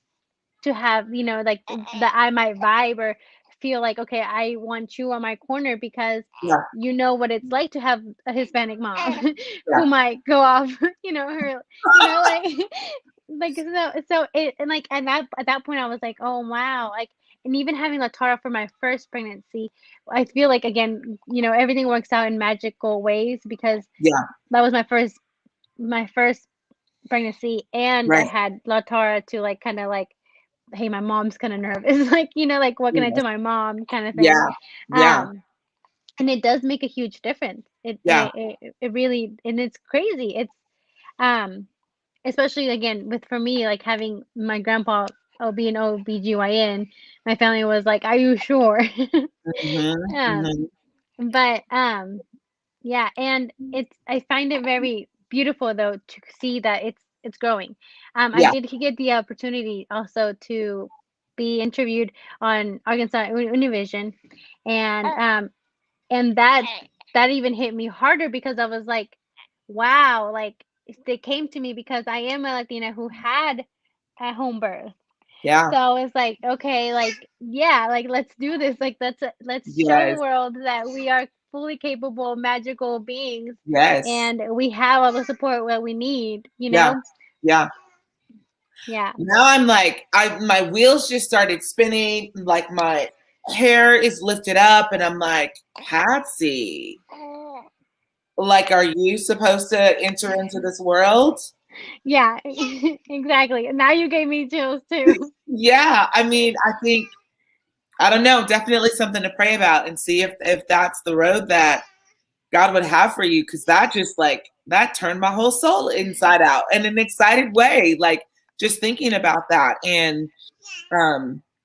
to have, like that I might vibe or feel like, okay, I want you on my corner because Yeah. you know what it's like to have a Hispanic mom Yeah. who might go off, her, like like so it and like at that point I was like, oh wow, like and even having Latara for my first pregnancy, I feel like again, everything works out in magical ways because Yeah. that was my first pregnancy and I Right. had Latara to like kind of like, hey, my mom's kind of nervous, like, like what can I Yes. tell my mom kind of thing. Yeah. Yeah. Um, and it does make a huge difference. Yeah. It really, and it's crazy. It's, um, especially again with for me, like having my grandpa being OBGYN, my family was like, "Are you sure?" Hmm. um, Hmm. but yeah, and I find it very beautiful though to see that it's growing. I Yeah. did get the opportunity also to be interviewed on Arkansas Univision, and that even hit me harder because I was like, wow, like they came to me because I am a Latina who had a home birth. Yeah. So it's like, okay, like, yeah, like let's do this. Like let's show the Yes. world that we are fully capable, magical beings Yes. and we have all the support that we need, Yeah. Yeah. Yeah. Now I'm like, my wheels just started spinning. Like my hair is lifted up, and I'm like, Patsy, like, are you supposed to enter into this world? Yeah, exactly. And now you gave me chills too. Yeah. I mean, I think, I don't know, definitely something to pray about and see if that's the road that God would have for you. Cause that just like, that turned my whole soul inside out in an excited way. Like just thinking about that. And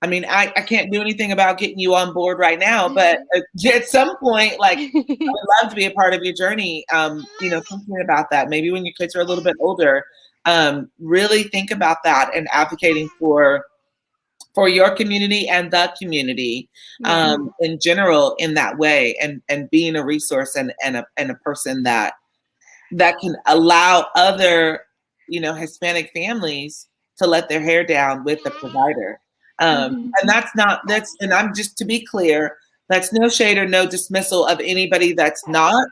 I mean, I can't do anything about getting you on board right now, but at some point, like, I would love to be a part of your journey. Thinking about that, maybe when your kids are a little bit older, really think about that and advocating for your community and the community Yeah. in general in that way, and being a resource and a person that can allow other, Hispanic families to let their hair down with the provider. Mhm. And and I'm just to be clear, that's no shade or no dismissal of anybody that's not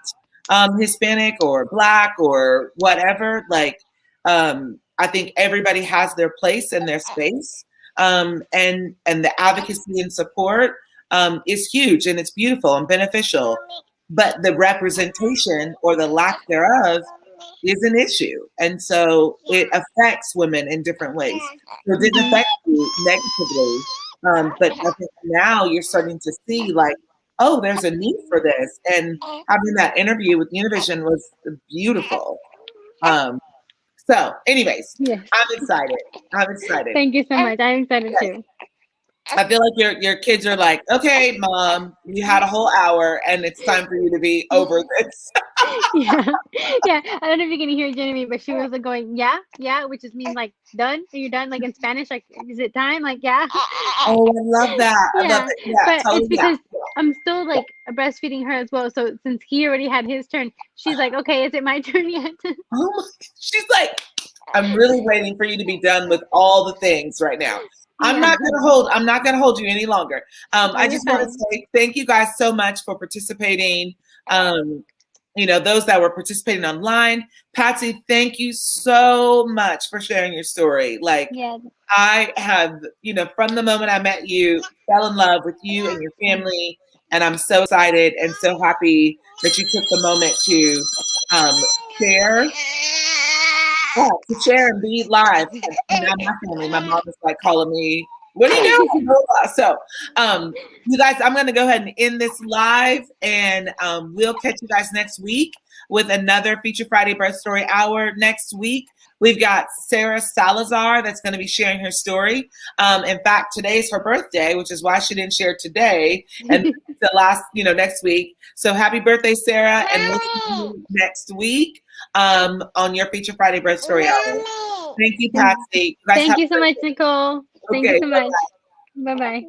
Hispanic or Black or whatever. Like, I think everybody has their place and their space. And the advocacy and support is huge and it's beautiful and beneficial. But the representation or the lack thereof is an issue. And so it affects women in different ways. So it didn't Mhm. affect you negatively. But I think now you're starting to see like, oh, there's a need for this. And having that interview with Univision was beautiful. Um, so anyways, Yes. I'm excited. I'm excited. Thank you so much. I'm excited Yes. too. I feel like your kids are like, okay, mom, you had a whole hour and it's time for you to be over this. Yeah. Yeah. I don't know if you can hear Jenny, but she was like going, yeah, yeah, which just means like done. Are you done? Like in Spanish, like is it time? Like yeah. Oh, I love that. I love Yeah. it. Yeah, But totally. it's Yeah. because I'm still like breastfeeding her as well. So since he already had his turn, she's like, okay, is it my turn yet? Oh my, she's like, I'm really waiting for you to be done with all the things right now. Yeah. I'm not gonna hold you any longer. Oh, I you're just want to fine. say thank you guys so much for participating. Um, those that were participating online. Patsy, thank you so much for sharing your story. Like, Yeah. I have, from the moment I met you, fell in love with you and your family. And I'm so excited and so happy that you took the moment to share. Yeah, to share and be live. And now my family, my mom is like calling me, what are you doing? Blah, blah, blah. So, you guys, I'm going to go ahead and end this live, and we'll catch you guys next week with another Feature Friday Birth Story Hour. Next week, we've got Sarah Salazar that's going to be sharing her story. In fact, today's her birthday, which is why she didn't share today. And the last, next week. So happy birthday, Sarah, and we'll see you next week on your Feature Friday Birth Story Hour. Thank you, Patsy. You guys Thank have you a so great much, Nicole. day. Thank you Okay, so much. Bye bye.